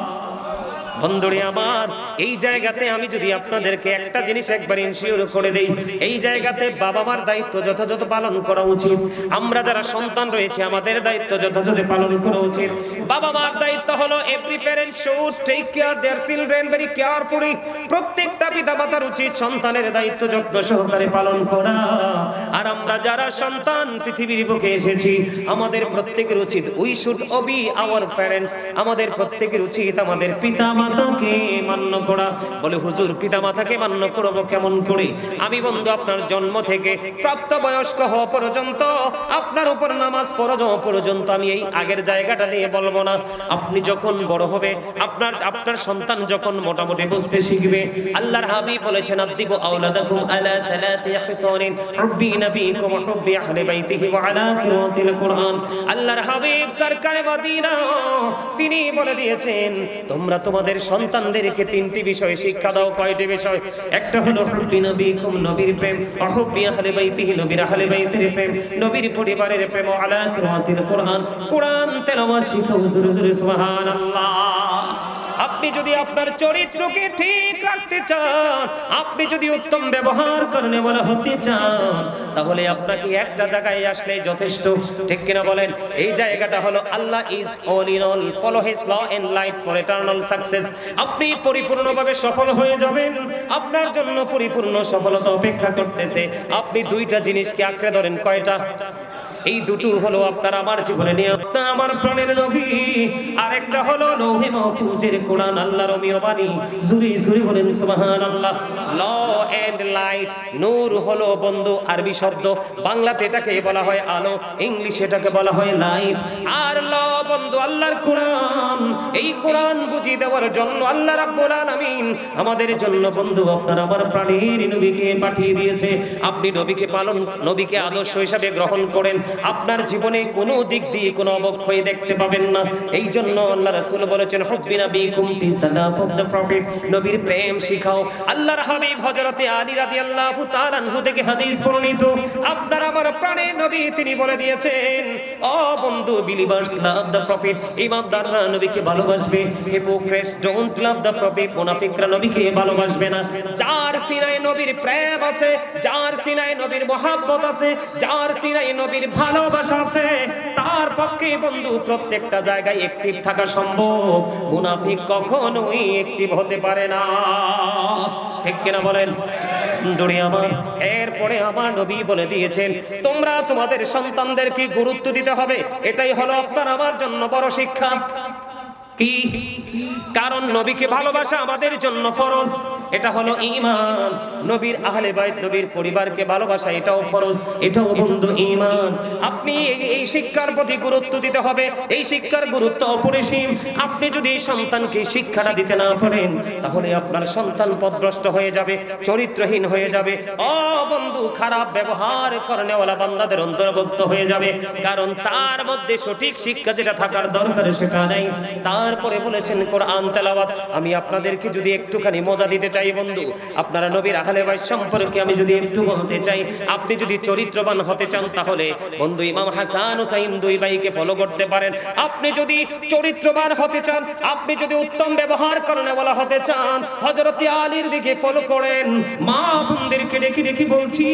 বন্ধুরে আমার, এই জায়গাতে আমি যদি আপনাদেরকে একটা জিনিস একবার ইনশিওর করে দেই, এই জায়গাতে বাবা মার দায়িত্ব যথাযথ পালন করা উচিত। আমরা যারা সন্তান রয়েছে আমাদের দায়িত্ব যথাযথ পালন করা উচিত। বাবা মার দায়িত্ব হলো every parent should take care their children very carefully. প্রত্যেকটা পিতামাতার উচিত সন্তানের দায়িত্ব যত্ন সহকারে পালন করা। আর আমরা যারা সন্তান পৃথিবীর বুকে এসেছি, আমাদের প্রত্যেকের উচিত we should Obi our parents. আমাদের প্রত্যেকের উচিত আমাদের পিতামাতা মাতাকে মান্য করা। বলে হুজুর পিতামাতাকে মান্য করব কেমন করে? আমি বন্ধু আপনার জন্ম থেকে প্রাপ্তবয়স্ক হওয়া পর্যন্ত, আপনার উপর নামাজ ফরজ হওয়া পর্যন্ত আমি এই আগের জায়গাটা নিয়ে বলবো না। আপনি যখন বড় হবে, আপনার সন্তান যখন মোটামুটি বুঝতে শিখবে, আল্লাহর হাবিব বলেছেন আদিবু আওলাদাকুম আলা সালাতি খিসানিন হুব্বি নবীকুম ওয়া হুব্বি আহলি বাইতিহি ওয়া আলা কিরাতিল কুরআন। আল্লাহর হাবিব সরকারে মদিনা তিনি বলে দিয়েছেন তোমরা তোমাদের সন্তানদেরকে তিনটি বিষয় শিক্ষা দাও। কয়টি বিষয়? একটা হলো হুব্বি নবীকুম, নবীর প্রেম, ওয়া হুব্বি আহলি বাইতিহি, নবীর আহলে বাইতের প্রেম, নবীর পরিবারের প্রেম, ওয়া আলা কিরাতিল কুরআন, কোরআন তেলাওয়াত শিখাও। সুবহানাল্লাহ। আপনি যদি আপনার চরিত্রকে ঠিক রাখতে চান, আপনি যদি উত্তম ব্যবহার করনে বলা হতে চান, তাহলে আপনাকে একটা জায়গায় আসলে যথেষ্ট। ঠিক কিনা বলেন? এই জায়গাটা হলো Allah is all in all, follow his law and light for eternal success. আপনি পরিপূর্ণভাবে সফল হয়ে যাবেন, আপনার জন্য পরিপূর্ণ সফলতা অপেক্ষা করতেছে। আপনি দুইটা জিনিসকে আঁকড়ে ধরেন। কয়টা? এই দুটো হলো আপনার আমার জীবনে নিয়ে আপনার আমার প্রাণের নবী, আরেকটা হলো লৌহে মাহফুজের কোরআন, আল্লাহর অমীয় বাণী। জুরি জুরি বলেন সুবহানাল্লাহ। ল এন্ড লাইট, নূর হলো বন্ধু আরবি শব্দ, বাংলাতে এটাকে বলা হয় আলো, ইংলিশে এটাকে বলা হয় লাইট। আর ল বন্ধু আল্লাহর কোরআন। এই কোরআন বুঝিয়ে দেওয়ার জন্য আল্লাহ রাব্বুল আলামিন আমাদের জন্য বন্ধু আপনার আমার প্রাণের নবীকে পাঠিয়ে দিয়েছে। আপনি নবীকে নবীকে আদর্শ হিসাবে গ্রহণ করেন, আপনার জীবনে কোনো দিক দিয়ে কোনো অবক্ষয় দেখতে পাবেন না। এই জন্য আল্লাহ রাসূল বলেছেন হুব্বি নবীকুম is the love of the prophet, নবীর প্রেম শিখাও। আল্লাহর হাবিব হযরতে আলী রাদিয়াল্লাহু তাআলা আনহু থেকে হাদিস বর্ণিত, আপনার আমার প্রাণের নবী তিনি বলে দিয়েছেন ও বন্ধু, বিলিভার্স লাভ দ্য প্রফেট, ঈমানদাররা নবীকে ভালোবাসবে, hypocrites don't love the prophet, মুনাফিকরা নবীকে ভালোবাসবে না। যার সিনায় নবীর প্রেম আছে, যার সিনায় নবীর মহব্বত আছে, যার সিনায় নবীর ভালোবাসা আছে, তার পক্ষে বন্ধু প্রত্যেকটা জায়গায় অ্যাক্টিভ থাকা সম্ভব। মুনাফিক কখনোই অ্যাক্টিভ হতে পারে না। ঠিক কিনা বলেন? এরপরে আমার নবী বলে দিয়েছেন তোমরা তোমাদের সন্তানদেরকে গুরুত্ব দিতে হবে। এটাই হলো আপনার আমার জন্য বড় শিক্ষা। কি? কারণ নবীকে ভালোবাসা আমাদের জন্য ফরজ, এটা হলো ঈমান। নবীর আহলে বাইত, নবীর পরিবারকে ভালোবাসা এটাও ফরজ, এটাও বন্ধু ঈমান। আপনি এই শিক্ষার প্রতি গুরুত্ব দিতে হবে। এই শিক্ষার গুরুত্ব অপরিসীম। আপনি যদি এই সন্তানকে শিক্ষাটা দিতে না পারেন, তাহলে আপনার সন্তান পথভ্রষ্ট হয়ে যাবে, চরিত্রহীন হয়ে যাবে, ও বন্ধু খারাপ ব্যবহার করেনেওয়ালা বান্দাদের অন্তর্ভুক্ত হয়ে যাবে। কারণ তার মধ্যে সঠিক শিক্ষা যেটা থাকার দরকার সেটা নাই। তারপরে বলেছেন কোরআন তেলাওয়াত। আমি আপনাদেরকে যদি একটুখানি মজা দিতে চাই বন্ধু, আপনারা নবীর আহলে বাইত সম্পর্কে আমি যদি একটু বলতে চাই, আপনি যদি চরিত্রবান হতে চান তাহলে বন্ধু ইমাম হাসান হুসাইন দুই ভাইকে ফলো করতে পারেন। আপনি যদি চরিত্রবান হতে চান, আপনি যদি উত্তম ব্যবহার করেনেওয়ালা হতে চান, হযরত আলীর দিকে ফলো করেন। মা বোনদেরকে ডেকে ডেকে বলছি,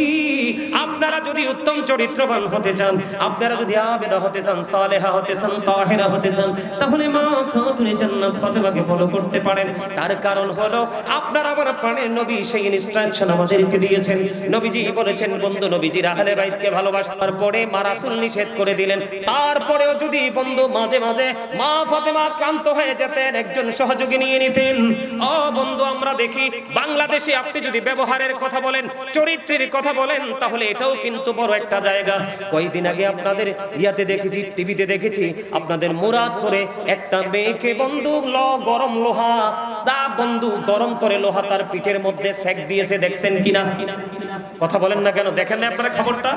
আপনারা যদি উত্তম চরিত্রবান হতে চান, আপনারা যদি আবেদা হতে চান, সালেহা হতে চান, তাহেরা হতে চান, তাহলে মা খাতুনে জান্নাত ফাতেমাকে ফলো করতে পারেন। তার কারণ হলো আপনার আমার প্রাণের নবী সেই ইনস্ট্রাকশন আমাদেরকে দিয়েছেন। নবীজি বলেছেন বন্ধু নবীজির আহলে বাইতকে ভালোবাসার পরে মা রাসূল নিষেধ করে দিলেন। তারপরেও যদি বন্ধু মাঝে মাঝে মা ফাতেমা ক্লান্ত হয়ে যেতেন, একজন সহযোগী নিয়ে নিতেন। ও বন্ধু আমরা দেখি বাংলাদেশে আপনি যদি ব্যবহারের কথা বলেন, চরিত্রের কথা বলেন, তাহলে এটাও কিন্তু বড় একটা জায়গা। কয়েকদিন আগে আপনাদের ইয়াতে দেখেছি, টিভিতে দেখেছি, আপনাদের মুরাদপুরে একটা মেয়েকে বন্ধু গরম লোহা দা বন্ধু গরম করে লোহা তার পিঠের মধ্যে সেক দিয়েছে। দেখছেন কিনা? কথা বলেন না কেন? দেখেন না আপনারা খবরটা?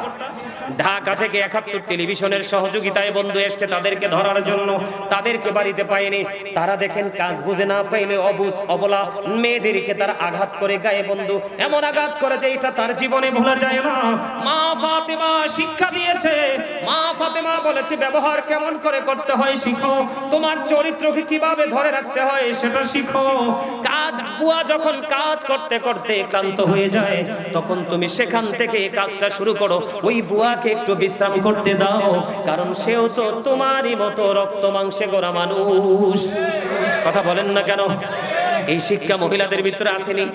ঢাকা থেকে ৭১ টেলিভিশনের সহযোগিতায় বন্ধু এসছে তাদেরকে ধরার জন্য। তাদেরকে বাড়িতে পায়নি। তারা দেখেন কাজ বুঝে না পাইলে অবুঝ অবলা মেয়েদেরকে তারা আঘাত করে গায়ে বন্ধু এমন আঘাত করে যে এটা তার জীবনে ভোলা যায় না। মা ফাতেমা শিক্ষা দিয়েছে। মা ফাতেমা বলেছে ব্যবহার কেমন করে করতে হয় শিখো, তোমার চরিত্রকে কিভাবে ধরে রাখতে হয় সেটা শিখো। বুয়া যখন কাজ করতে করতে ক্লান্ত হয়ে যায়, তখন তুমি সেখান থেকে কাজটা শুরু করো। ওই বুয়াকে একটু বিশ্রাম করতে দাও, কারণ সেও তো তোমারই মতো রক্ত মাংসে গড়া মানুষ। কথা বলেন না কেন? এই শিক্ষা মহিলাদের ভিতরে আসেনি?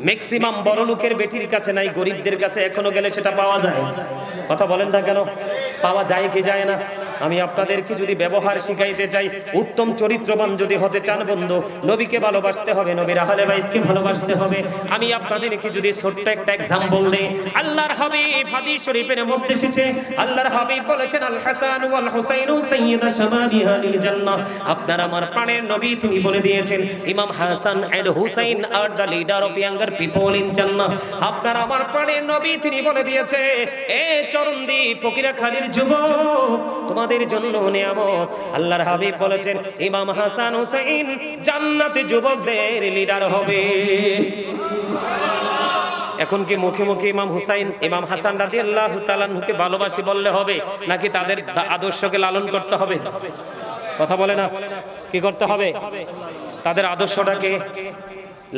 ম্যাক্সিমাম বড় লোকের বেটির কাছে নাই, গরিবদের কাছে এখনো গেলে সেটা পাওয়া যায়। কথা বলেন না কেন? পাওয়া যায় কি যায় না? আমি আপনাদেরকে যদি ব্যবহার শিখাইতে চাই, উত্তম চরিত্রবান যদি হতে চান বন্ধু, নবীকে ভালোবাসতে হবে, নবীর আহলে বাইতকে ভালোবাসতে হবে। আমি আপনাদেরকে যদি ছোট্ট একটা এক্সাম্পল দেই, আল্লাহর হাবিব হাদিস শরীফের মধ্যে এসেছে, আল্লাহর হাবিব বলেছেন আল হাসান ওয়াল হুসাইন সাইয়্যিদা শাবাবি আহলিল জান্নাহ। আপনার আমার প্রাণের নবী তিনি বলে দিয়েছেন, ইমাম Hasan and Hussain are the leader of younger people in জান্নাহ। আপনার আমার প্রাণের নবী তিনি বলে দিয়েছে, এ চরণদি ফকিরাখালীর যুবক, তোমাদের জন্য নিয়ামত। আল্লাহর হাবিব বলেছেন, ইমাম হাসান হুসাইন জান্নাতে যুবকদের লিডার হবে। এখন কি মুখে মুখে ইমাম হুসাইন ইমাম হাসান রাদিয়াল্লাহু তাআলা আনহুকে ভালোবাসি বললে হবে, নাকি তাদের আদর্শকে লালন করতে হবে? কথা বলে না, কি করতে হবে? তাদের আদর্শটাকে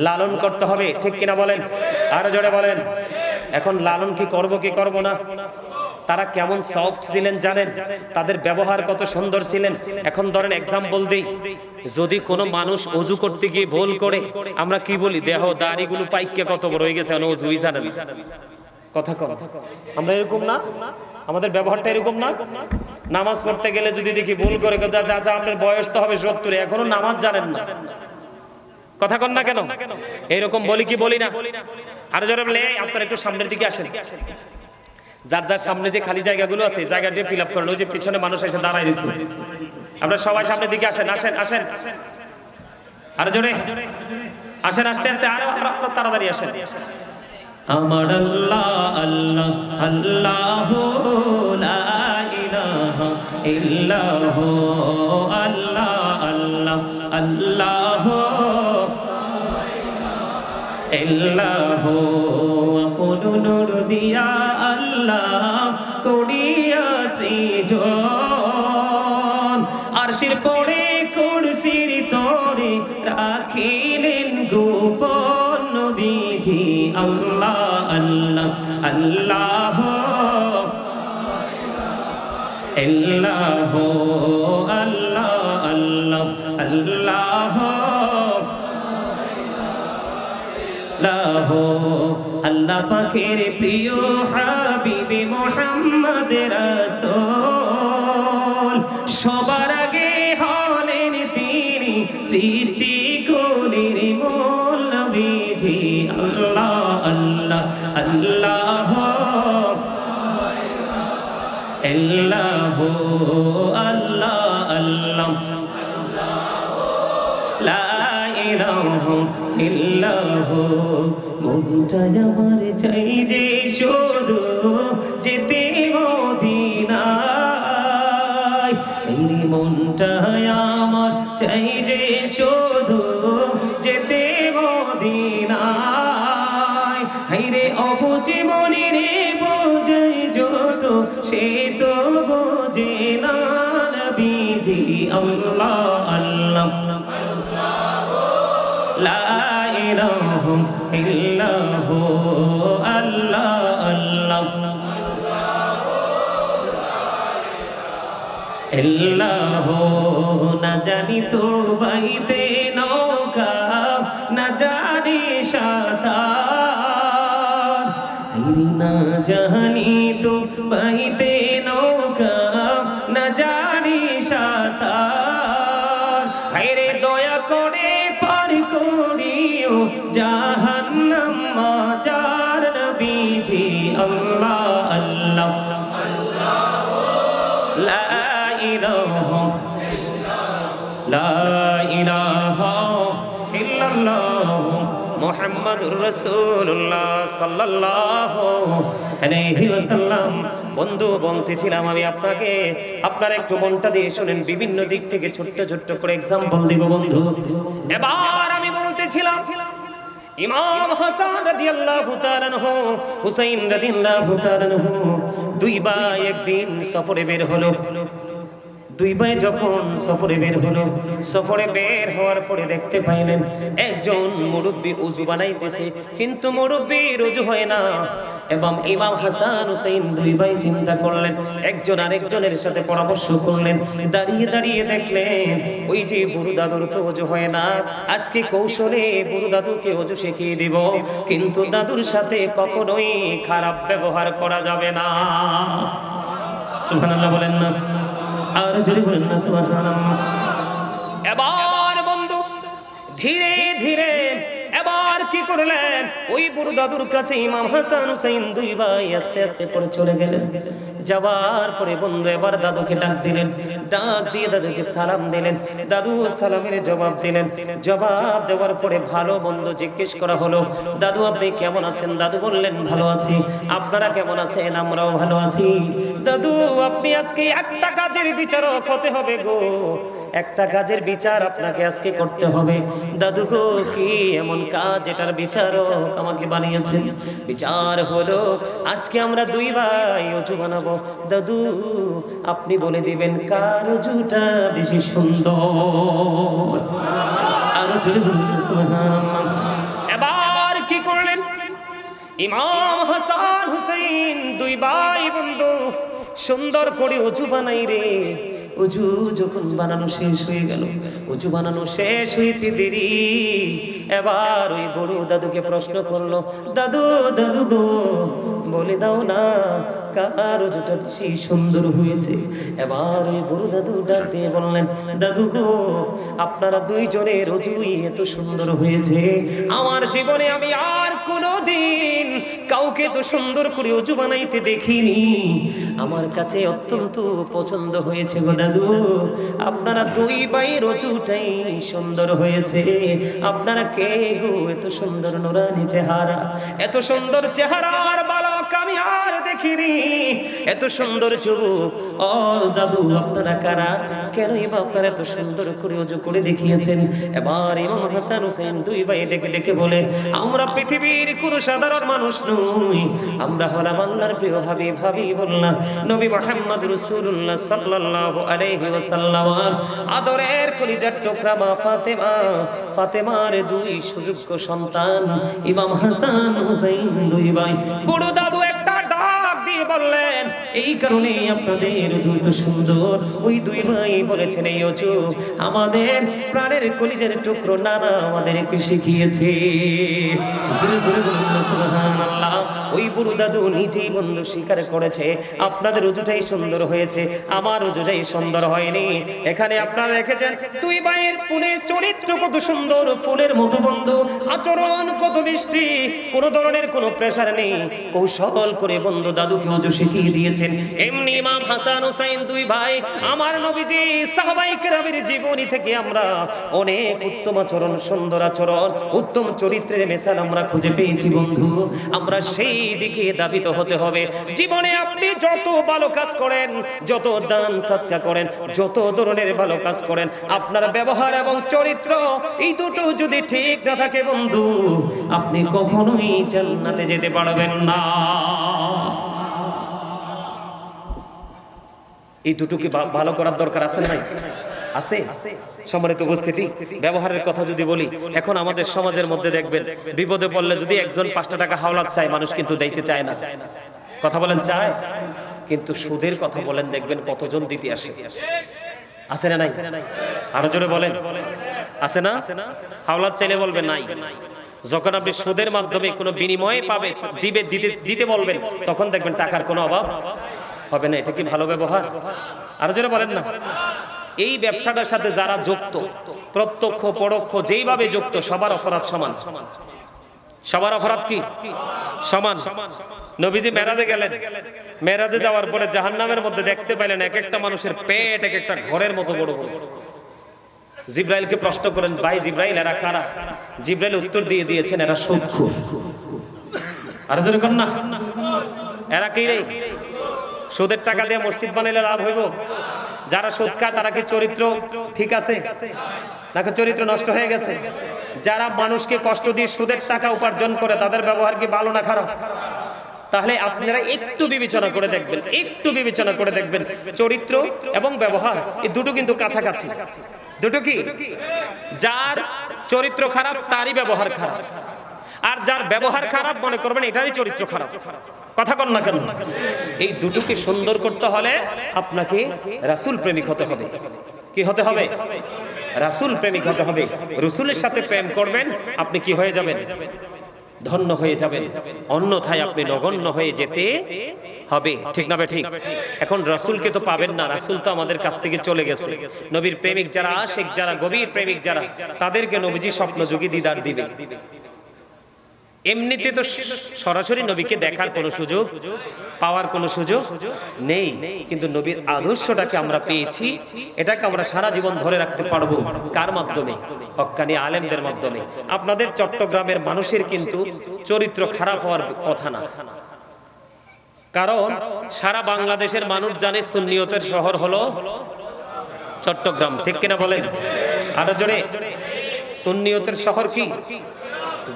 লালন করতে হবে, ঠিক কিনা বলেন? আরো জোরে বলেন। এখন লালন কি করব না? তারা কেমন সফট ছিলেন জানেন? তাদের ব্যবহার কত সুন্দর ছিলেন। এখন ধরেন এক্সাম্পল দেই, যদি কোনো মানুষ ওযু করতে গিয়ে ভুল করে, আমরা কি বলি? দেহ দাড়িগুলো পাইকে কত বড় হয়ে গেছে, ওযু হইছে না। কথা কম, আমরা এরকম না? আমাদের ব্যবহারটা এরকম না? নামাজ পড়তে গেলে যদি দেখি ভুল করে, চাচা আপনার বয়স তো হবে 70, এখনো নামাজ জানেন না। কথা কন না কেন? এইরকম বলি কি বলি না? আর যারা বলে আপনারা একটু সামনের দিকে আসেন, যার যার সামনে যে খালি জায়গাগুলো আছে জায়গা দিয়ে ফিল আপ করেন। ওই যে পিছনে মানুষ এসে দাঁড়ায় রয়েছে, আমরা সবাই সামনের দিকে আসেন, আসেন আসেন, আরো জোরে আসেন, আস্তে আস্তে, আরো আপনারা তাড়াতাড়ি আসেন। আমার আল্লাহ আল্লাহ আল্লাহ লা ইলাহা ইল্লাহু আল্লাহ আল্লাহ আল্লাহ ইল্লাহু আপন নূর দিয়া আল্লাহ করিয়া সৃজন, আরশের পরে কুরসির তরে রাখিলেন গোপন নবীজি। আল্লাহ আল্লাহ আল্লাহ ইল্লাহু আল্লাহ আল্লাহ আল্লাহ আল্লাহ পাকের প্রিয় হাবিবে মুহাম্মদ রাসূল, সবার আগে হলেন তিনি সৃষ্টি কুলের মূল নবীজি। আল্লাহ আল্লাহ আল্লাহ ইল্লাহু আল্লাহ আল্লাহ লা ইলাহা ইল্লাহু। মনটা আমার চাই যে শুধু যেতে মদিনায়, এই মনটা আমার চাই যে শুধু যেতে মদিনায়। হাইরে অবুঝে মনে রে বোঝাই যত, সে তো বোঝে না নবীজি। আল্লাহ আল্লাহ লা ইলাহা ইল্লাহু আল্লাহ আল্লাহ ইল্লাহু। না জানি তো বাইতে নৌকা, না জানি সাঁতার, না জানি তো বাইতে নৌকা, না জানি সাঁতার। হায়রে দয়া করে পার করিও জাহান্নাম মাজার নবীজি। আল্লাহ আল্লাহ লা ইলাহা লা ইলাহা ইল্লাল্লাহ মুহাম্মাদুর রাসূলুল্লাহ সাল্লাল্লাহু আলাইহি ওয়াসাল্লাম। বন্ধু বলতেছিলাম আমি আপনাকে, আপনারা একটু মনটা দিয়ে শুনেন, বিভিন্ন দিক থেকে ছোট্ট ছোট্ট করে एग्जांपल দিব বন্ধু। এবার আমি বলতেছিলাম ইমাম হাসান রাদিয়াল্লাহু তাআলা আনহু, হুসাইন রাদিয়াল্লাহু তাআলা আনহু দুই ভাই একদিন সফরে বের হলো। দুই ভাই যখন সফরে বের হলো, সফরে বের হওয়ার পরে দেখতে পাইলেন একজন মুরব্বি ওযু বানাইতেছে, কিন্তু মুরব্বির ওযু হয় না। এবং ইমাম হাসান হুসাইন দুই ভাই চিন্তা করলেন, একজন আরেকজনের সাথে পরামর্শ করলেন, দাঁড়িয়ে দাঁড়িয়ে দেখলেন ওই যে বুড়ো দাদুর তো ওযু হয় না, আজকে কৌশলে বুড়ো দাদুকে ওযু শিখিয়ে দিব, কিন্তু দাদুর সাথে কখনোই খারাপ ব্যবহার করা যাবে না। সুবহানাল্লাহ বলেন না। আর জোরে বলেন না সুবহানাল্লাহ। এবার বন্ধু ধীরে ধীরে এবার কি করলেন, ওই বুড়ো দাদুর কাছে ইমাম হাসান হুসাইন দুই ভাই আস্তে আস্তে করে চলে গেলেন। যাওয়ার পরে বন্ধু এবার দাদুকে ডাক দিলেন, ডাক দিয়ে দাদুকে সালাম দিলেন। দাদু সালামের জবাব দিলেন। জবাব দেওয়ার পরে ভালো বন্ধু জিজ্ঞেস করা হলো, দাদু আপনি কেমন আছেন? দাদু বললেন ভালো আছি। আপনারা কেমন আছেন? আমরাও ভালো আছি। দাদু আপনি আজকে একটা কাজের বিচারক হতে হবে গো, একটা কাজের বিচার আপনাকে আজকে করতে হবে। দাদু গো কি এমন কাজ এটার বিচারক আমাকে বানিয়েছেন? বিচার হলো আজকে আমরা দুই ভাই অজু বানাবো। দাদু আপনি বলে দিবেন কার অজুটা বেশি সুন্দর। আর জোরে বলেন না সুবহানাল্লাহ। এবার কি করলেন, ইমাম হাসান হুসাইন দুই ভাই বন্ধু সুন্দর করে অজু বানাই রে। অজু যখন বানানো শেষ হয়ে গেল, অজু বানানো শেষ হইতে দেরি, এবার ওই বড় দাদুকে প্রশ্ন করলো, দাদু দাদু গো বলে দাও না কার অজুটা বেশি সুন্দর হয়েছে? এবার ওই বড় দাদু ডাক দিয়ে বললেন, দাদু গো আপনারা দুইজনের অজুই এত সুন্দর হয়েছে, আমার জীবনে আমি আর কোনোদিন কাউকে তো সুন্দর করে অজু বানাইতে দেখিনি। আমার কাছে অত্যন্ত পছন্দ হয়েছে গো দাদু, আপনারা দুই ভাইয়ের অজুটাই সুন্দর হয়েছে। আপনারা কে গো এত সুন্দর নুরানি চেহারা, এত সুন্দর চেহারার বালক আমি আর দেখিনি, এত সুন্দর যুবক। ও দাদু আপনারা কারা? কেন আপনারা এত সুন্দর করে অজু করে দেখিয়েছেন? এবার ইমাম হাসান হুসাইন দুই ভাই ডেকে ডেকে বলে, আমরা পৃথিবীর কোন সাধারণ মানুষ নই, আমরা হলাম আল্লাহর প্রিয় হাবিব হাবিবুল্লাহ নবী মুহাম্মদ রাসূলুল্লাহ সাল্লাল্লাহু আলাইহি ওয়াসাল্লাম আদরের কলিজার টুকরা মা ফাতেমা, ফাতেমার দুই সুযোগ্য সন্তান ইমাম হাসান হুসাইন দুই ভাই। বড় দাদু একটা ডাক দিয়ে বললেন, এই কারণে আপনাদের অজু তো সুন্দর। ওই দুই ভাই বলেছেন এই অজু আমাদের প্রাণের কলিজার টুকরো নানা আমাদেরকে শিখিয়েছে। সুবহানাল্লাহ। ওই বুড়ো দাদু নিজেই বন্ধু স্বীকার করেছে আপনাদের অজুটাই সুন্দর হয়েছে, আমার অজুটাই সুন্দর হয়নি। এখানে আপনারা দেখেছেন দুই ভাইয়ের ফুলের চরিত্র কত সুন্দর, ফুলের মতো বন্ধু আচরণ কত মিষ্টি, কোন ধরনের কোনো প্রেসার নেই, কৌশল করে বন্ধু দাদুকে অজু শিখিয়ে দিয়েছেন। এমনি ইমাম হাসান হুসাইন দুই ভাই আমার নবীজি সাহাবায়ে কেরামের জীবনী থেকে আমরা অনেক উত্তম আচরণ, সুন্দর আচরণ, উত্তম চরিত্রের মেসাল আমরা খুঁজে পেয়েছি বন্ধু। আমরা সেই দিকে দাবিত হতে হবে। জীবনে আপনি যত ভালো কাজ করেন, যত দান সদকা করেন, যত ধরনের ভালো কাজ করেন, আপনার ব্যবহার এবং চরিত্র এই দুটো যদি ঠিক না থাকে বন্ধু, আপনি কখনোই জান্নাতে যেতে পারবেন না। এই দুটোকে ভালো করার দরকার আছে না? আছে। সম্মানিত উপস্থিতি, ব্যবহারের কথা যদি বলি, এখন আমাদের সমাজের মধ্যে দেখবেন বিপদে পড়লে যদি একজন 5 টাকা হাওলাত চায়, মানুষ কিন্তু দিতে চায় না। কথা বলেন চায়, কিন্তু সুদের কথা বলেন দেখবেন কতজন দিতে আসে। আছে না নাই? আরো জোরে বলেন, আছে না? হাওলাত চাইলে বলবেন নাই। যখন আপনি সুদের মাধ্যমে কোনো বিনিময়ে পাবে দিতে বলবেন, তখন দেখবেন টাকার কোনো অভাব হবে না। এটা কি ভালো ব্যবহার? আরো জোরে বলেন না। এই ব্যবসাটার সাথে যারা যুক্ত, প্রত্যক্ষ পরোক্ষ যেইভাবে যুক্ত, সবার অপরাধ সমান। সবার অপরাধ কি সমান? নবীজি মেরাজে গেলেন, মেরাজে যাওয়ার পরে জাহান্নামের মধ্যে দেখতে পাইলেন এক একটা মানুষের পেট এক একটা ঘরের মতো বড় বড়। জিব্রাইলকে প্রশ্ন করেন, ভাই জিব্রাইল এরা কারা? জিব্রাইল উত্তর দিয়ে দিয়েছেন, এরা সুদখোর। আর যদি কর না, এরা কি রে? সুদের টাকা দিয়ে মসজিদ বানাইলে লাভ হইব? যারা সুদ খায় তারা কি চরিত্র ঠিক আছে নাকি চরিত্র নষ্ট হয়ে গেছে? যারা মানুষকে কষ্ট দিয়ে সুদের টাকা উপার্জন করে তাদের ব্যবহার কি ভালো না খারাপ? তাহলে আপনারা একটু বিবেচনা করে দেখবেন, একটু বিবেচনা করে দেখবেন চরিত্র এবং ব্যবহার এই দুটো কিন্তু কাছাকাছি। দুটো কি? যার চরিত্র খারাপ তারই ব্যবহার খারাপ, আর যার ব্যবহার খারাপ মনে করবেন এটারই চরিত্র খারাপ। কথা কন না কেন? এই দুটোকে সুন্দর করতে হলে আপনাকে রাসূল প্রেমিক হতে হবে। কি হতে হবে? রাসূল প্রেমিক হতে হবে। রাসূলের সাথে প্রেম করবেন, আপনি কি হয়ে যাবেন? ধন্য হয়ে যাবেন, অন্যথায় আপনি নগণ্য হয়ে যেতে হবে। ঠিক না ঠিক? এখন রাসূলকে তো পাবেন না, রাসূল তো আমাদের কাছ থেকে চলে গেছে। নবীর প্রেমিক যারা, আশিক যারা, গভীর প্রেমিক যারা, তাদেরকে নবীজি স্বপ্নযোগী দিদার দিবে। এমনিতে তো সরাসরি নবীকে দেখার কোনো সুযোগ, পাওয়ার কোনো সুযোগ নেই, কিন্তু নবীর আদর্শটাকে আমরা পেয়েছি, এটাকে আমরা সারা জীবন ধরে রাখতে পারবো। কার মাধ্যমে? হক্কানি আলেমদের মাধ্যমে। আপনাদের চট্টগ্রামের মানুষের কিন্তু চরিত্র খারাপ হওয়ার কথা না, কারণ সারা বাংলাদেশের মানুষ জানে সুন্নিয়তের শহর হলো চট্টগ্রাম। ঠিক কিনা বলেন? আরো জোরে, সুন্নিয়তের শহর কি?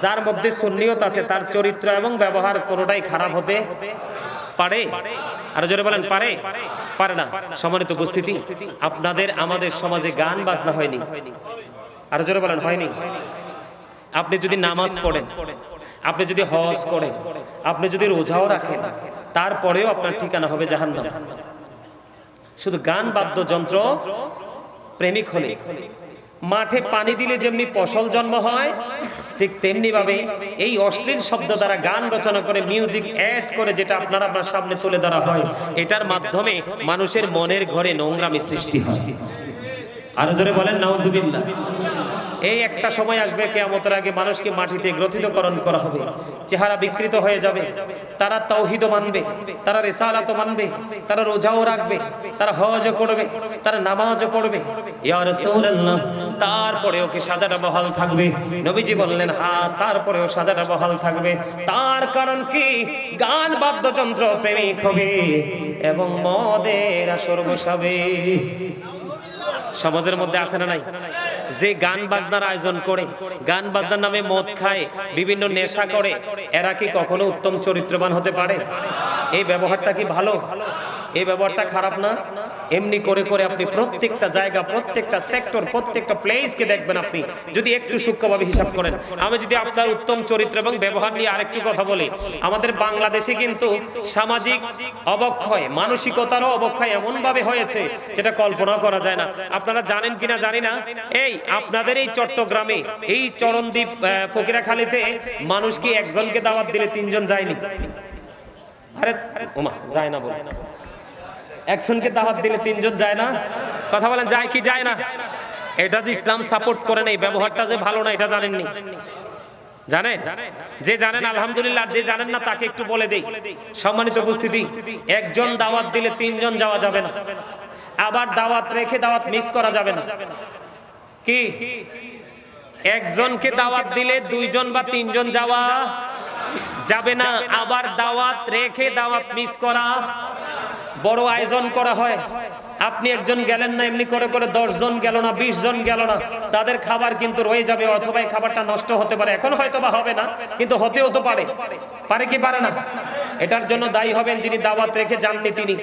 যার মধ্যে সুন্নিয়ত আছে তার চরিত্র এবং ব্যবহার কোনোটাই খারাপ হতে পারে? আর জোরে বলেন, পারে? পারে না। সম্মানিত উপস্থিতি, আপনাদের আমাদের সমাজে গান বাজনা হয়নি। আর জোরে বলেন, হয়নি? আপনি যদি নামাজ পড়েন, আপনি যদি হজ করেন, আপনি যদি রোজাও রাখেন, তারপরেও আপনার ঠিকানা হবে জাহান্নাম। শুধু গান বাদ্যযন্ত্র প্রেমিক হলে, মাঠে পানি দিলে যেমনি ফসল জন্ম হয়, ঠিক তেমনি ভাবে এই অশ্লীল শব্দ দ্বারা গান রচনা করে, মিউজিক অ্যাড করে, যেটা আপনার সামনে তুলে ধরা হয়, এটার মাধ্যমে মানুষের মনের ঘরে নোংরামি সৃষ্টি হয়। আরো জোরে বলেন নাউজুবিল্লাহ। এই একটা সময় আসবে কিয়ামতের আগে মানুষকে মাটিতে গ্রথিতকরণ করা হবে, চেহারা বিকৃত হয়ে যাবে। তারা তাওহীদও মানবে, তারা রিসালাতও মানবে, তারা রোজাও রাখবে, তারা হজও করবে, তারা নামাজও পড়বে, ইয়া রাসূলুল্লাহ, তারপরেও কি সাজাটা বহাল থাকবে? নবীজি বললেন, হ্যাঁ, তারপরেও সাজাটা বহাল থাকবে। তার কারণ কি? গান বাদ্যযন্ত্র প্রেমিক হবে এবং মদের আসর বসাবে। সমাজের মধ্যে আছে না নাই? যে গান বাজনার আয়োজন করে, গান বাজনার নামে মদ খায়, বিভিন্ন নেশা করে, এরা কি কখনো উত্তম চরিত্রবান হতে পারে? এই ব্যবহারটা কি ভালো? এই ব্যবহারটা খারাপ না? এমনি করে করে আপনি প্রত্যেকটা জায়গা, প্রত্যেকটা সেক্টর, প্রত্যেকটা প্লেসকে দেখবেন। আপনি যদি একটু সূক্ষ্মভাবে হিসাব করেন, আমি যদি আপনার উত্তম চরিত্র এবং ব্যবহার নিয়ে আরেকটু কথা বলি, আমাদের বাংলাদেশে কিন্তু সামাজিক অবক্ষয়, মানসিকতারও অবক্ষয় এমন ভাবে হয়েছে যেটা কল্পনা করা যায় না। আপনারা জানেন কিনা জানি না, এই আপনাদের এই চট্টগ্রামে, এই চরণদ্বীপ ফকিরাখালীতে মানুষ কি একজনকে দাওয়াত দিলে তিনজন যায়নি? আরে ওমা, যায় না বলে, একজনকে দাওয়াত দিলে তিনজন যায় না? কথা বলেন, যায় কি যায় না? এটা যে ইসলাম সাপোর্ট করে না, এই ব্যবহারটা যে ভালো না, এটা জানেননি? জানেন? যে জানেন আলহামদুলিল্লাহ, যে জানেন না তাকে একটু বলে দেই। সম্মানিত উপস্থিতি, একজন দাওয়াত দিলে তিনজন যাওয়া যাবে না, আবার দাওয়াত রেখে দাওয়াত মিস করা যাবে না। কি? একজনকে দাওয়াত দিলে দুইজন বা তিনজন যাওয়া যাবে না, আবার দাওয়াত রেখে দাওয়াত মিস করা। বড় আয়োজন করা হয়, আপনি একজন গেলেন না, এমনি করে করে 10 জন গেল না, 20 জন গেল না, তাদের খাবার কিন্তু রয়ে যাবে, অথবা এই খাবারটা নষ্ট হতে পারে। এখন হয়তো বা হবে না, কিন্তু হতেও তো পারে। পারে কি পারে না? এটার জন্য দায়ী হবেন যিনি দাওয়াত রেখে যাননি তিনি।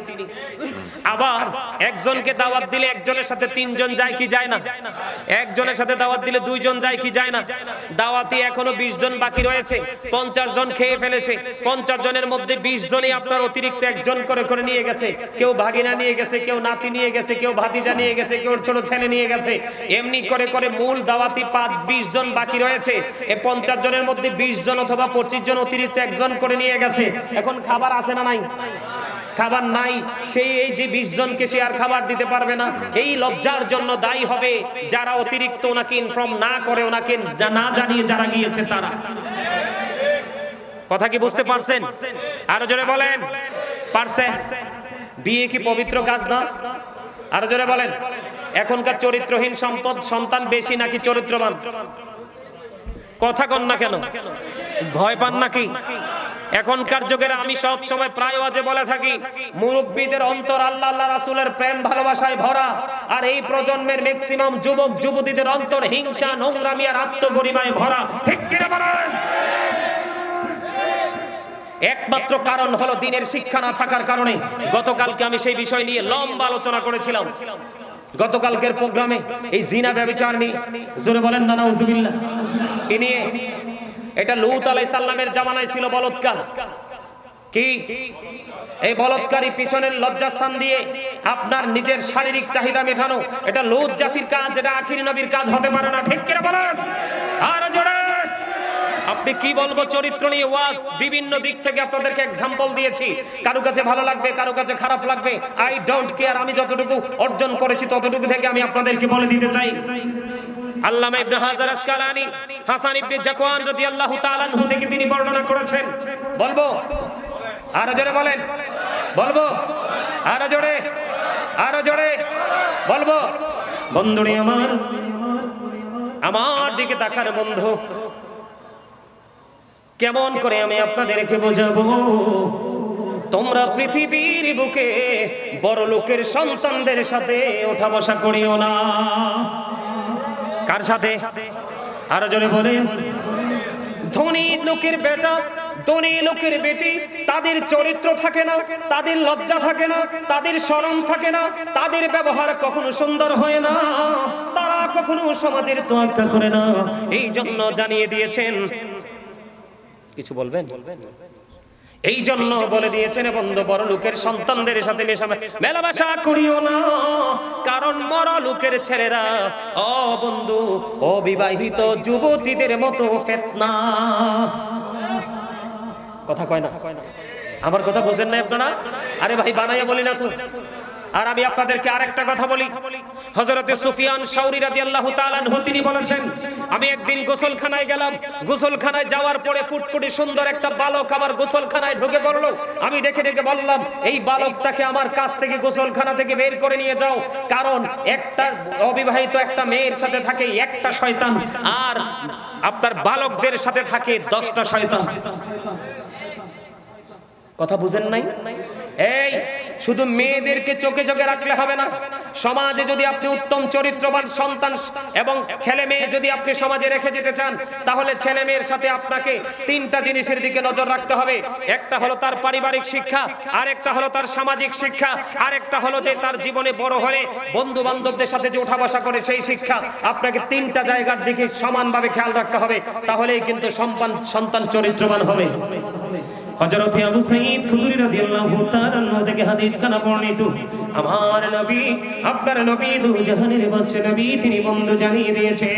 আবার একজনকে দাওয়াত দিলে একজনের সাথে তিনজন যায় কি যায় না? একজনের সাথে দাওয়াত দিলে দুইজন যায় কি যায় না? দাওয়াতি এখনো 20 জন বাকি রয়েছে, 50 জন খেয়ে ফেলেছে। 50 জনের মধ্যে 20 জনই আপনার অতিরিক্ত একজন করে করে নিয়ে গেছে। কেউ ভাগিনা নিয়ে গেছে, কেউ নাতি নিয়ে গেছে, কেউ ভাতিজা নিয়ে গেছে, কেউ ছোট ছেলে নিয়ে গেছে। এমনি করে করে মূল দাওয়াতি 20 জন বাকি রয়েছে। এই 50 জনের মধ্যে 20 জন অথবা 25 জন অতিরিক্ত একজন করে নিয়ে গেছে। এখন খাবার আছে না নাই? খাবার নাই। সেই এই যে 20 জনকে সে আর খাবার দিতে পারবে না। এই লজ্জার জন্য দায়ী হবে যারা অতিরিক্ত ওনাকে ইনফর্ম না করে, ওনাকে না জানিয়ে যারা গিয়েছে তারা। কথা কি বুঝতে পারছেন? আরো জোরে বলেন, পারছেন? বিয়ে কি পবিত্র কাজ না? আরো জোরে বলেন। এখনকার চরিত্রহীন সন্তান বেশি নাকি চরিত্রবান? কথা কন না কেন? ভয় পান নাকি? এখনকার যুগের আমি সব সময় প্রায় ওয়াজে বলে থাকি, মুরব্বীদের অন্তর আল্লাহ আল্লাহ রাসূলের প্রেম ভালোবাসায় ভরা, আর এই প্রজন্মের ম্যাক্সিমাম যুবক যুবতীদের অন্তর হিংসা, নোংরামি আর আত্মগরিমায় ভরা। ঠিক কিনা বলেন? একমাত্র কারণ হলো দ্বীনের শিক্ষা না থাকার কারণে। গতকালকে আমি সেই বিষয় নিয়ে লম্বা আলোচনা করেছিলাম। গতকালকের প্রোগ্রামে এই জিনা ব্যভিচার নিয়ে, জোরে বলেন না নাউজুবিল্লাহ, এ নিয়ে এটা লূত আলাইহিস সালামের জামানায় ছিল বলৎকার। কি? এই বলৎকারী পিছনের লজ্জাস্থান দিয়ে আপনার নিজের শারীরিক চাহিদা মেটানো, এটা লূত জাতির কাজ, এটা আখির নবীর কাজ হতে পারে না। ঠিক কিনা বলেন? আর জোরে, আপনি কি বলবো চরিত্র নিয়ে ওয়াজ বিভিন্ন দিক থেকে আপনাদেরকে এক্সাম্পল দিয়েছি। কারো কাছে ভালো লাগবে, কারো কাছে খারাপ লাগবে, আই ডোন্ট কেয়ার। আমি যতটুকু অর্জন করেছি ততটুকু থেকে আমি আপনাদেরকে বলে দিতে চাই। আল্লামা ইবনে হাজার আসকালানি হাসান ইবনে জাকওয়ান রাদিয়াল্লাহু তাআলা আনহু থেকে তিনি বর্ণনা করেছেন। বলবো আরো জোরে বলেন, বলবো আরো জোরে, আরো জোরে বলবো। বন্ধুরে আমার দিকে তাকার বন্ধু, কেমন করে আমি আপনাদেরকে বোঝাবো? তোমরা পৃথিবীর বুকে বড় লোকের সন্তানদের সাথে ওঠা বসা করিও না। কার সাথে? আরো জোরে বলেন। ধনী লোকের বেটা, ধনী লোকের বেটি, তাদের চরিত্র থাকে না, তাদের লজ্জা থাকে না, তাদের শরম থাকে না, তাদের ব্যবহার কখনো সুন্দর হয় না, তারা কখনো সমাজের তোয়াক্কা করে না। এই জন্য জানিয়ে দিয়েছেন, কিছু বলবেন? এই জন্য বলে দিয়েছেন বন্ধু, বড় লোকের সন্তানদের সাথে মেলামেশা করিও না, কারণ বড় লোকের ছেলেরা ও বন্ধু অবিবাহিত যুবতীদের মতো ফিতনা। কথা কয় না? আমার কথা বুঝেন না আপনারা? আরে ভাই বানাইয়া বলি না তো। আর আমি আপনাদেরকে আরেকটা কথা বলি। হযরতে সুফিয়ান শাওরি রাদিয়াল্লাহু তাআলা আনহু তিনি বলেছেন, আমি একদিন গোসলখানায় গেলাম। গোসলখানায় যাওয়ার পরে ফুটফুটে সুন্দর একটা বালক আমার গোসলখানায় ঢুকে পড়লো। আমি ডেকে ডেকে বললাম, এই বালকটাকে আমার কাছ থেকে গোসলখানা থেকে বের করে নিয়ে যাও, কারণ একটা অবিবাহিত একটা মেয়ের সাথে থাকে একটা শয়তান, আর আপনার বালকদের সাথে থাকে 10টা শয়তান। কথা বুঝেন নাই? এই শুধু মেয়েদেরকে চোখে চোখে রাখলে হবে না। সমাজে যদি আপনি উত্তম চরিত্রবান সন্তান এবং ছেলে মেয়ে যদি আপনি সমাজে রেখে যেতে চান, তাহলে ছেলে মেয়ের সাথে আপনাকে 3টা জিনিসের দিকে নজর রাখতে হবে। একটা হলো তার পারিবারিক শিক্ষা, আরেকটা হলো তার সামাজিক শিক্ষা, আরেকটা হলো যে তার জীবনে বড় হলে বন্ধু বান্ধবদের সাথে যে উঠা বসা করে সেই শিক্ষা। আপনাকে 3টা জায়গার দিকে সমানভাবে খেয়াল রাখতে হবে, তাহলেই কিন্তু সন্তান চরিত্রবান হবে। হযরত আবু সাঈদ খুদরি রাদিয়াল্লাহু তাআলা আনহু থেকে হাদিস কানা বর্ণিত, আমার নবী আপনার নবী দু জাহানের বাদশা নবী তিনি বন্ধু জানিয়ে দিয়েছে,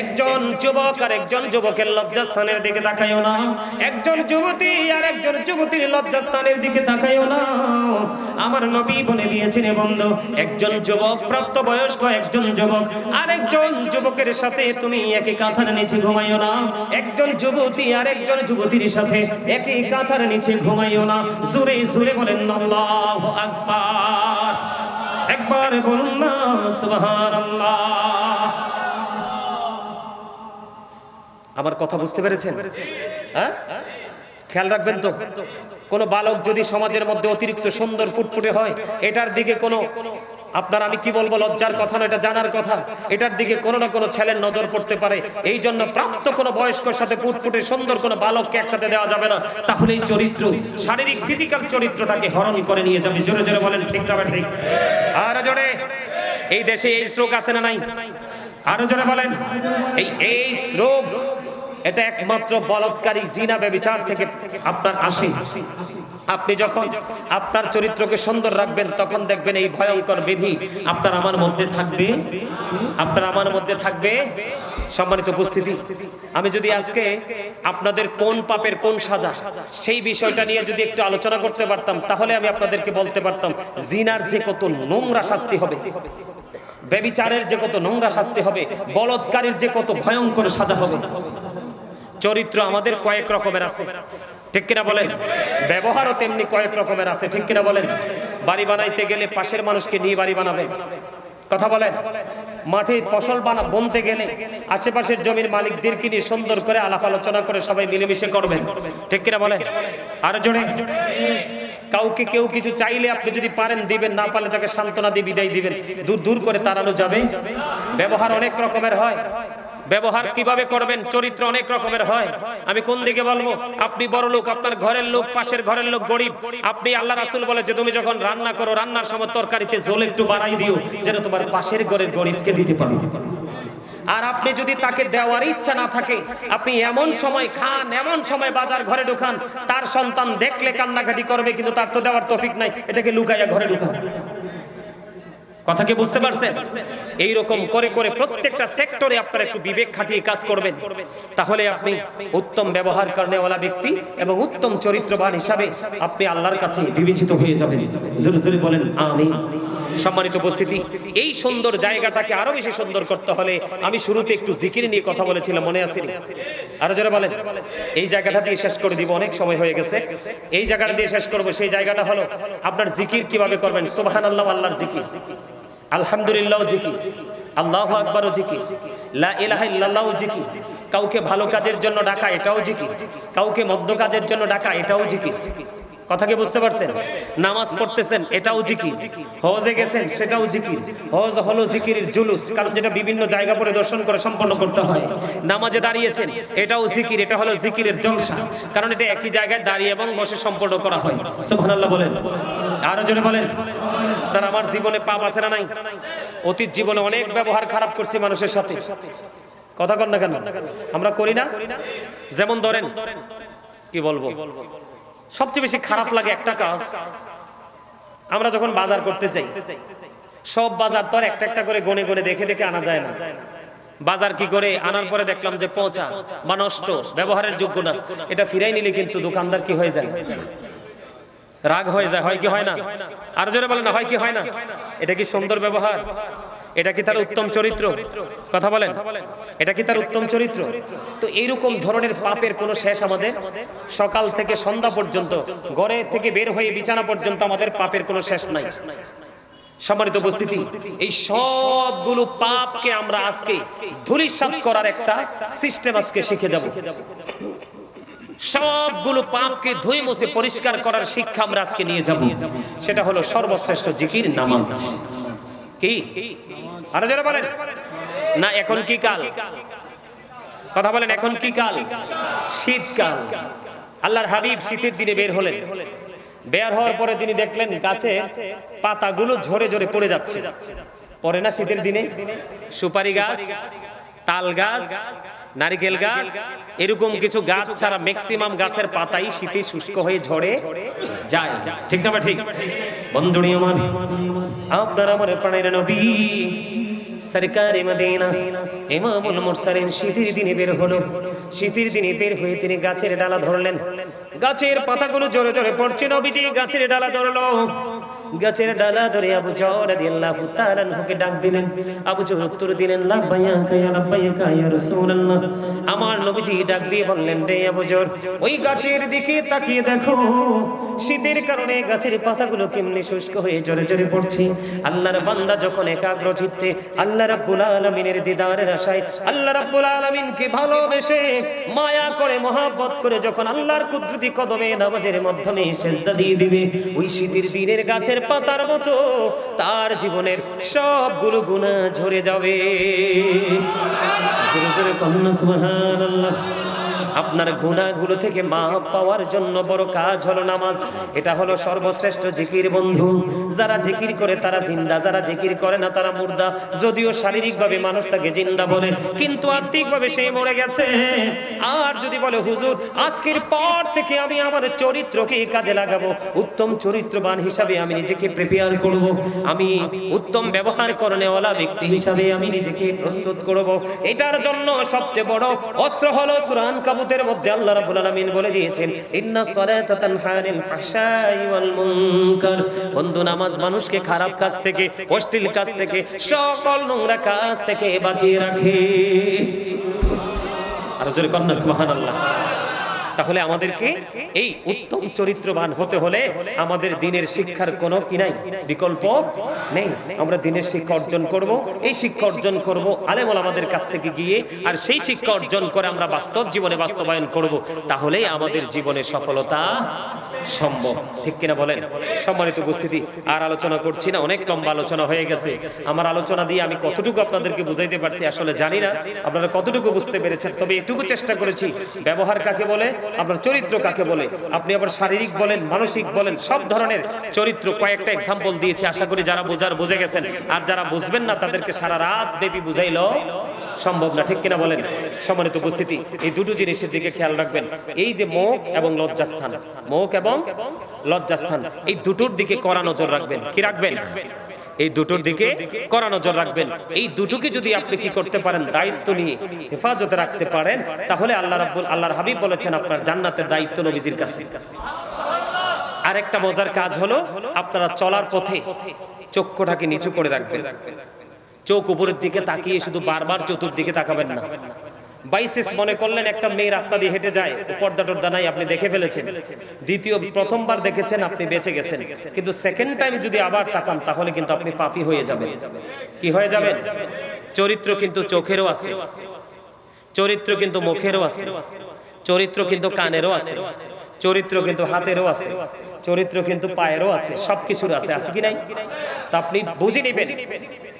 একজন যুবক আর একজন যুবকের লজ্জাস্থানের দিকে তাকায়ও না, একজন যুবতী আর একজন যুবতীর লজ্জাস্থানের দিকে তাকায়ও না। আমার নবী বলে দিয়েছেন বন্ধু, একজন যুবক প্রাপ্তবয়স্ক একজন যুবক আর একজন যুবকের সাথে তুমি একই কাঁথার নিচে ঘুমাইও না, একজন যুবতী আর একজন যুবতীর সাথে একই কাঁথার নিচে ঘুমাইও না। জোরে জোরে বলেন আল্লাহু আকবার, একবার বলুন না সুবহানাল্লাহ। আমার কথা বুঝতে পেরেছেন? হ্যাঁ, খেয়াল রাখবেন তো, কোন বালক যদি সমাজের মধ্যে অতিরিক্ত সুন্দর ফুটফুটে হয়, এটার দিকে কোনো আপনার আমি কি বলবো লজ্জার কথা না, এটা জানার কথা, এটার দিকে কোনো না কোনো ছেলের নজর পড়তে পারে। এই জন্য প্রাপ্ত কোনো বয়স্কর সাথে ফুটফুটে সুন্দর কোনো বালককে একসাথে দেওয়া যাবে না, তাহলে এই চরিত্র শারীরিক ফিজিক্যাল চরিত্রটাকে হরণ করে নিয়ে যাবে। জোরে জোরে বলেন ঠিক না ঠিক? আরো জোরে। এই দেশে এই রোগ আছে না নাই? আরো জোরে বলেন। এই রোগ এটা একমাত্র বলৎকারী জিনা ব্যভিচার থেকে আপনার আসে। আপনি যখন আপনার চরিত্রকে সুন্দর রাখবেন, তখন দেখবেন এই ভয়ঙ্কর বিধি আপনার আমার মধ্যে থাকবে, আপনার আমার মধ্যে থাকবে। সম্মানিত উপস্থিতি, আমি যদি আজকে আপনাদের কোন পাপের কোন সাজা সেই বিষয়টা নিয়ে যদি একটু আলোচনা করতে পারতাম, তাহলে আমি আপনাদেরকে বলতে পারতাম জিনার যে কত নোংরা শাস্তি হবে, ব্যভিচারের যে কত নোংরা শাস্তি হবে, বলৎকারীর যে কত ভয়ঙ্কর সাজা হবে। চরিত্র আমাদের কয়েক রকমের আছে, ঠিক কিনা বলেন? ব্যবহারও তেমনি কয়েক রকমের আছে, ঠিক কিনা বলেন? বাড়ি বানাইতে গেলে পাশের মানুষকে নিয়ে বাড়ি বানাবে, কথা বলেন। মাঠে ফসল বুনতে গেলে আশেপাশের জমির মালিকদেরকে নিয়ে সুন্দর করে আলাপ আলোচনা করে সবাই মিলেমিশে করবেন, ঠিক কিনা বলেন? আরো জোরে। কাউকে কেউ কিছু চাইলে আপনি যদি পারেন দিবেন, না পারলে তাকে সান্ত্বনা দিয়ে বিদায় দিবেন, দূর দূর করে তাড়ানো যাবে। ব্যবহার অনেক রকমের হয়, ব্যবহার কিভাবে করবেন, চরিত্র অনেক রকমের হয়। আমি কোন দিকে বলবো? আপনি বড় লোক, আপনার ঘরের লোক, পাশের ঘরের লোক গরিব, আপনি আল্লাহ রাসূল বলে যে তুমি যখন রান্না করো, রান্নার সময় তরকারিতে ঝোল একটু বাড়াই দিও, যেন তোমার পাশের ঘরের গরিবকে দিতে পারো। আর আপনি যদি তাকে দেওয়ার ইচ্ছা না থাকে, আপনি এমন সময় খান, এমন সময় বাজার ঘরে ঢুকান, তার সন্তান দেখলে কান্নাকাটি করবে, কিন্তু তার তো দেওয়ার তৌফিক নাই, এটাকে লুকাইয়া ঘরে ঢুকান। কথা কি বুঝতে পারছেন? এই রকম করে করে প্রত্যেকটা সেক্টরে আপনারা একটু বিবেক খাটিয়ে কাজ করবেন, তাহলে আপনি উত্তম ব্যবহার করেওয়ালা ব্যক্তি এবং উত্তম চরিত্রবান হিসাবে আপনি আল্লাহর কাছে বিবেচিত হয়ে যাবেন। জোরে জোরে বলেন আমিন। সম্মানিত উপস্থিতি, এই সুন্দর জায়গাটাকে আরো বেশি সুন্দর করতে হলে আমি শুরুতে একটু জিকির নিয়ে কথা বলেছিলাম, মনে আছে? আরো জোরে বলেন। এই জায়গাটা দিয়ে শেষ করে দিব, অনেক সময় হয়ে গেছে। এই জায়গাটা দিয়ে শেষ করব। সেই জায়গাটা হলো আপনার জিকির কিভাবে করবেন। সুবহানাল্লাহ আল্লাহর জিকির, আলহামদুলিল্লাহ জিকির, আল্লাহু আকবার জিকির, লা ইলাহা ইল্লাল্লাহ জিকির। কাউকে ভালো কাজের জন্য ডাকা, এটাও জিকির। কাউকে মন্দ কাজের জন্য ডাকা, এটাও জিকির। কথা কি বুঝতে পারছেন? নামাজ পড়তেছেন, এটাও জিকির। হজে গেছেন, সেটাও জিকির। হজ হলো জিকিরের জুলুস, কারণ যেটা বিভিন্ন জায়গা পরিদর্শন করে সম্পন্ন করতে হয়। নামাজে দাঁড়িয়েছেন, এটাও জিকির, এটা হলো জিকিরের জলসা, কারণ এটা একই জায়গায় দাঁড়িয়ে এবং বসে সম্পন্ন করা হয়। সুবহানাল্লাহ বলেন, আরো জোরে বলেন। তার আমার জীবনে পাপ আছে না নাই? অতীত জীবনে অনেক ব্যবহার খারাপ করছি মানুষের সাথে। কথা কন না কেন? আমরা করি না? যেমন ধরেন, কি বলবো, সবচেয়ে বেশি খারাপ লাগে একটা কাজ, আমরা যখন বাজার করতে যাই, সব বাজার তো আর একটা একটা করে গনে গনে দেখে দেখে আনা যায় না। বাজার কি করে আনার পরে দেখলাম যে পচা বা নষ্ট, ব্যবহারের যোগ্য না, এটা ফিরাই নিলে কিন্তু দোকানদার কি হয়ে যায়? রাগ হয়ে যায়। হয় কি হয় না? আর জোরে বলেন না, হয় কি হয় না? এটা কি সুন্দর ব্যবহার? এটা কি তার উত্তম চরিত্র? কথা বলেন, এটা কি তার উত্তম চরিত্র? তো এইরকম ধরনের পাপের কোনো শেষ আমাদের, সকাল থেকে সন্ধ্যা পর্যন্ত, ঘরে থেকে বের হয়ে বিছানা পর্যন্ত আমাদের পাপের কোনো শেষ নাই। সম্মানিত উপস্থিতি, এই সবগুলো পাপকে আমরা আজকে ধূলিসাৎ করার একটা সিস্টেম আজকে শিখে যাব। সবগুলো পাপকে ধুয়ে মুছে পরিষ্কার করার শিক্ষা আমরা আজকে নিয়ে যাব। সেটা হলো সর্বশ্রেষ্ঠ জিকির, নামাজ। কি আরো যারা বলেন না, এখন কি কাল? কথা বলেন, এখন কি কাল? শীতকাল। আল্লাহর হাবিব শীতের দিনে বের হলেন। বের হওয়ার পরে তিনি দেখলেন গাছের পাতাগুলো ঝরে ঝরে পড়ে যাচ্ছে। পড়ে না শীতের দিনে? সুপারি গাছ, তাল গাছ, নারকেল গাছ, এরকম কিছু গাছ ছাড়া ম্যাক্সিমাম গাছের পাতাই শীতে শুষ্ক হয়ে ঝরে যায়। ঠিক না? ঠিক। বন্ধুরা আমার, আপনার আমার প্রাণের নবী সরকারে মদিনা ইমামুল মুরসালিন শীতের দিনে বের হলো। শীতের দিনে বের হয়ে তিনি গাছের ডালা ধরলেন। গাছের পাতাগুলো জোরে জোরে পড়ছে। নবীজি গাছের ডালা ধরলো। গাছের ডালা ধরে আবু যর রাদিয়াল্লাহু তাআলা আনহুকে ডাক দিলেন। আবু যর উত্তর দিলেন, লাব্বাইকা ইয়া লাব্বাইকা ইয়া রাসূলুল্লাহ। আমার নবীজি ডাক দিয়ে বললেন, রে আবু যর, ওই গাছের দিকে তাকিয়ে দেখো, শীতের কারণে গাছের পাতাগুলো কেমনে শুষ্ক হয়ে জোরে জোরে পড়ছে। আল্লাহর বান্দা যখন একাগ্র চিত্তে আল্লাহ রাব্বুল আলামিনের দিদারের আশায়, আল্লাহ রাব্বুল আলামিনকে ভালোবেসে মায়া করে মহব্বত করে যখন আল্লাহর কুদরতি কদমে নামাজের মাধ্যমে সিজদা দিয়ে দিবে, ওই শীতের দিনের গাছের পাতার মতো তার জীবনের সবগুলো গুনাহ ঝরে যাবে। জোরে জোরে কন্যা সুবহানাল্লাহ। আপনার গুনাহগুলো থেকে মাপ পাওয়ার জন্য বড় কাজ হলো নামাজ। এটা হলো সর্বশ্রেষ্ঠ জিকির বন্ধু। যারা জিকির করে তারা জিন্দা, যারা জিকির করে না তারা মুর্দা। যদিও শারীরিকভাবে মানুষ তাকে জিন্দা বলে, কিন্তু আত্মিকভাবে সে মরে গেছে। আর যদি বলে, হুজুর আজকের পর থেকে আমি আমার চরিত্রকে কাজে লাগাবো, উত্তম চরিত্রবান হিসাবে আমি নিজেকে প্রিপেয়ার করব, আমি উত্তম ব্যবহার করনেওয়ালা ব্যক্তি হিসাবে আমি নিজেকে প্রস্তুত করব, এটার জন্য সবচেয়ে বড় অস্ত্র হলো সূরা আনকাবুতের মধ্যে আল্লাহ রাব্বুল আলামিন বলে দিয়েছেন, ইন্নাস সালাতা তানহা আনিল ফাহশাই ওয়াল মুনকার। বন্ধু, নামাজ মানুষকে খারাপ কাজ থেকে, অশ্লীল কাজ থেকে, সকল নোংরা কাজ থেকে বাঁচিয়ে রাখে। আর জোরে কন্যা সুবহানাল্লাহ। তাহলে আমাদেরকে এই উত্তম চরিত্রবান হতে হলে আমাদের দ্বীনের শিক্ষার কোনো কি নাই, বিকল্প নেই। আমরা দ্বীনের শিক্ষা অর্জন করব, এই শিক্ষা অর্জন করব আলেম ওলামাদের কাছ থেকে গিয়ে, আর সেই শিক্ষা অর্জন করে আমরা বাস্তব জীবনে বাস্তবায়ন করব। তাহলেই আমাদের জীবনে সফলতা সম্ভব। ঠিক কিনা বলেন? সম্মানিত উপস্থিতি, আর আলোচনা করছি না, অনেক লম্বা আলোচনা হয়ে গেছে। আমার আলোচনা দিয়ে আমি কতটুকু আপনাদেরকে বুঝাইতে পারছি আসলে জানি না আপনারা কতটুকু বুঝতে পেরেছেন, তবে এটুকু চেষ্টা করেছি। ব্যবহার কাকে বলে, আপনার চরিত্র কাকে বলে, আপনি আবার শারীরিক বলেন, মানসিক বলেন, সব ধরনের চরিত্র কয়েকটা এক্সাম্পল দিয়েছি। আশা করি যারা বোঝার বুঝে গেছেন, আর যারা বুঝবেন না তাদেরকে সারা রাত ব্যাপী বুঝাইলো সম্ভব না। ঠিক কিনা বলেন? সম্মানিত উপস্থিতি, এই দুটো জিনিসের দিকে খেয়াল রাখবেন। এই যে মুখ এবং লজ্জাস্থান, মুখ এবং লজ্জাস্থান, এই দুটোর দিকে কড়া নজর রাখবেন। কি রাখবেন? এই দুটোর দিকে কড়া নজর রাখবেন। এই দুটোকে যদি আপনি কি করতে পারেন, দায়িত্ব নিয়ে হেফাজতে রাখতে পারেন, তাহলে আল্লাহর হাবিব বলেছেন আপনার জান্নাতের দায়িত্ব নবীজির কাছে। আরেকটা মজার কাজ হলো আপনারা চলার পথে চক্ষুটাকে নিচু করে রাখবেন, চোখ উপরের দিকে তাকিয়ে শুধু বারবার চতুর্দিকে তাকাবেন না। বাইসেস মনে করলেন একটা মেয়ে রাস্তা দিয়ে হেঁটে যায়, পর্দা টর্দা নাই, আপনি দেখে ফেলেছেন, প্রথমবার দেখেছেন আপনি বেঁচে গেছেন, কিন্তু সেকেন্ড টাইম যদি আবার তাকান তাহলে কিন্তু আপনি পাপী হয়ে যাবেন। কি হয়ে যাবেন? চরিত্র কিন্তু চোখেরও আছে, চরিত্র কিন্তু মুখেরও আছে, চরিত্র কিন্তু কানেরও আছে, চরিত্র কিন্তু হাতেরও আছে, চরিত্র কিন্তু পায়েরও আছে, সবকিছুর আছে, আছে কি নাই? তা আপনি বুঝে নেবেন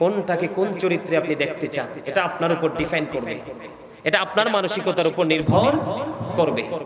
কোনটাকে কোন চরিত্রে আপনি দেখতে চান, এটা আপনার উপর ডিফাইন করবে, এটা আপনার মানসিকতার উপর নির্ভর করবে।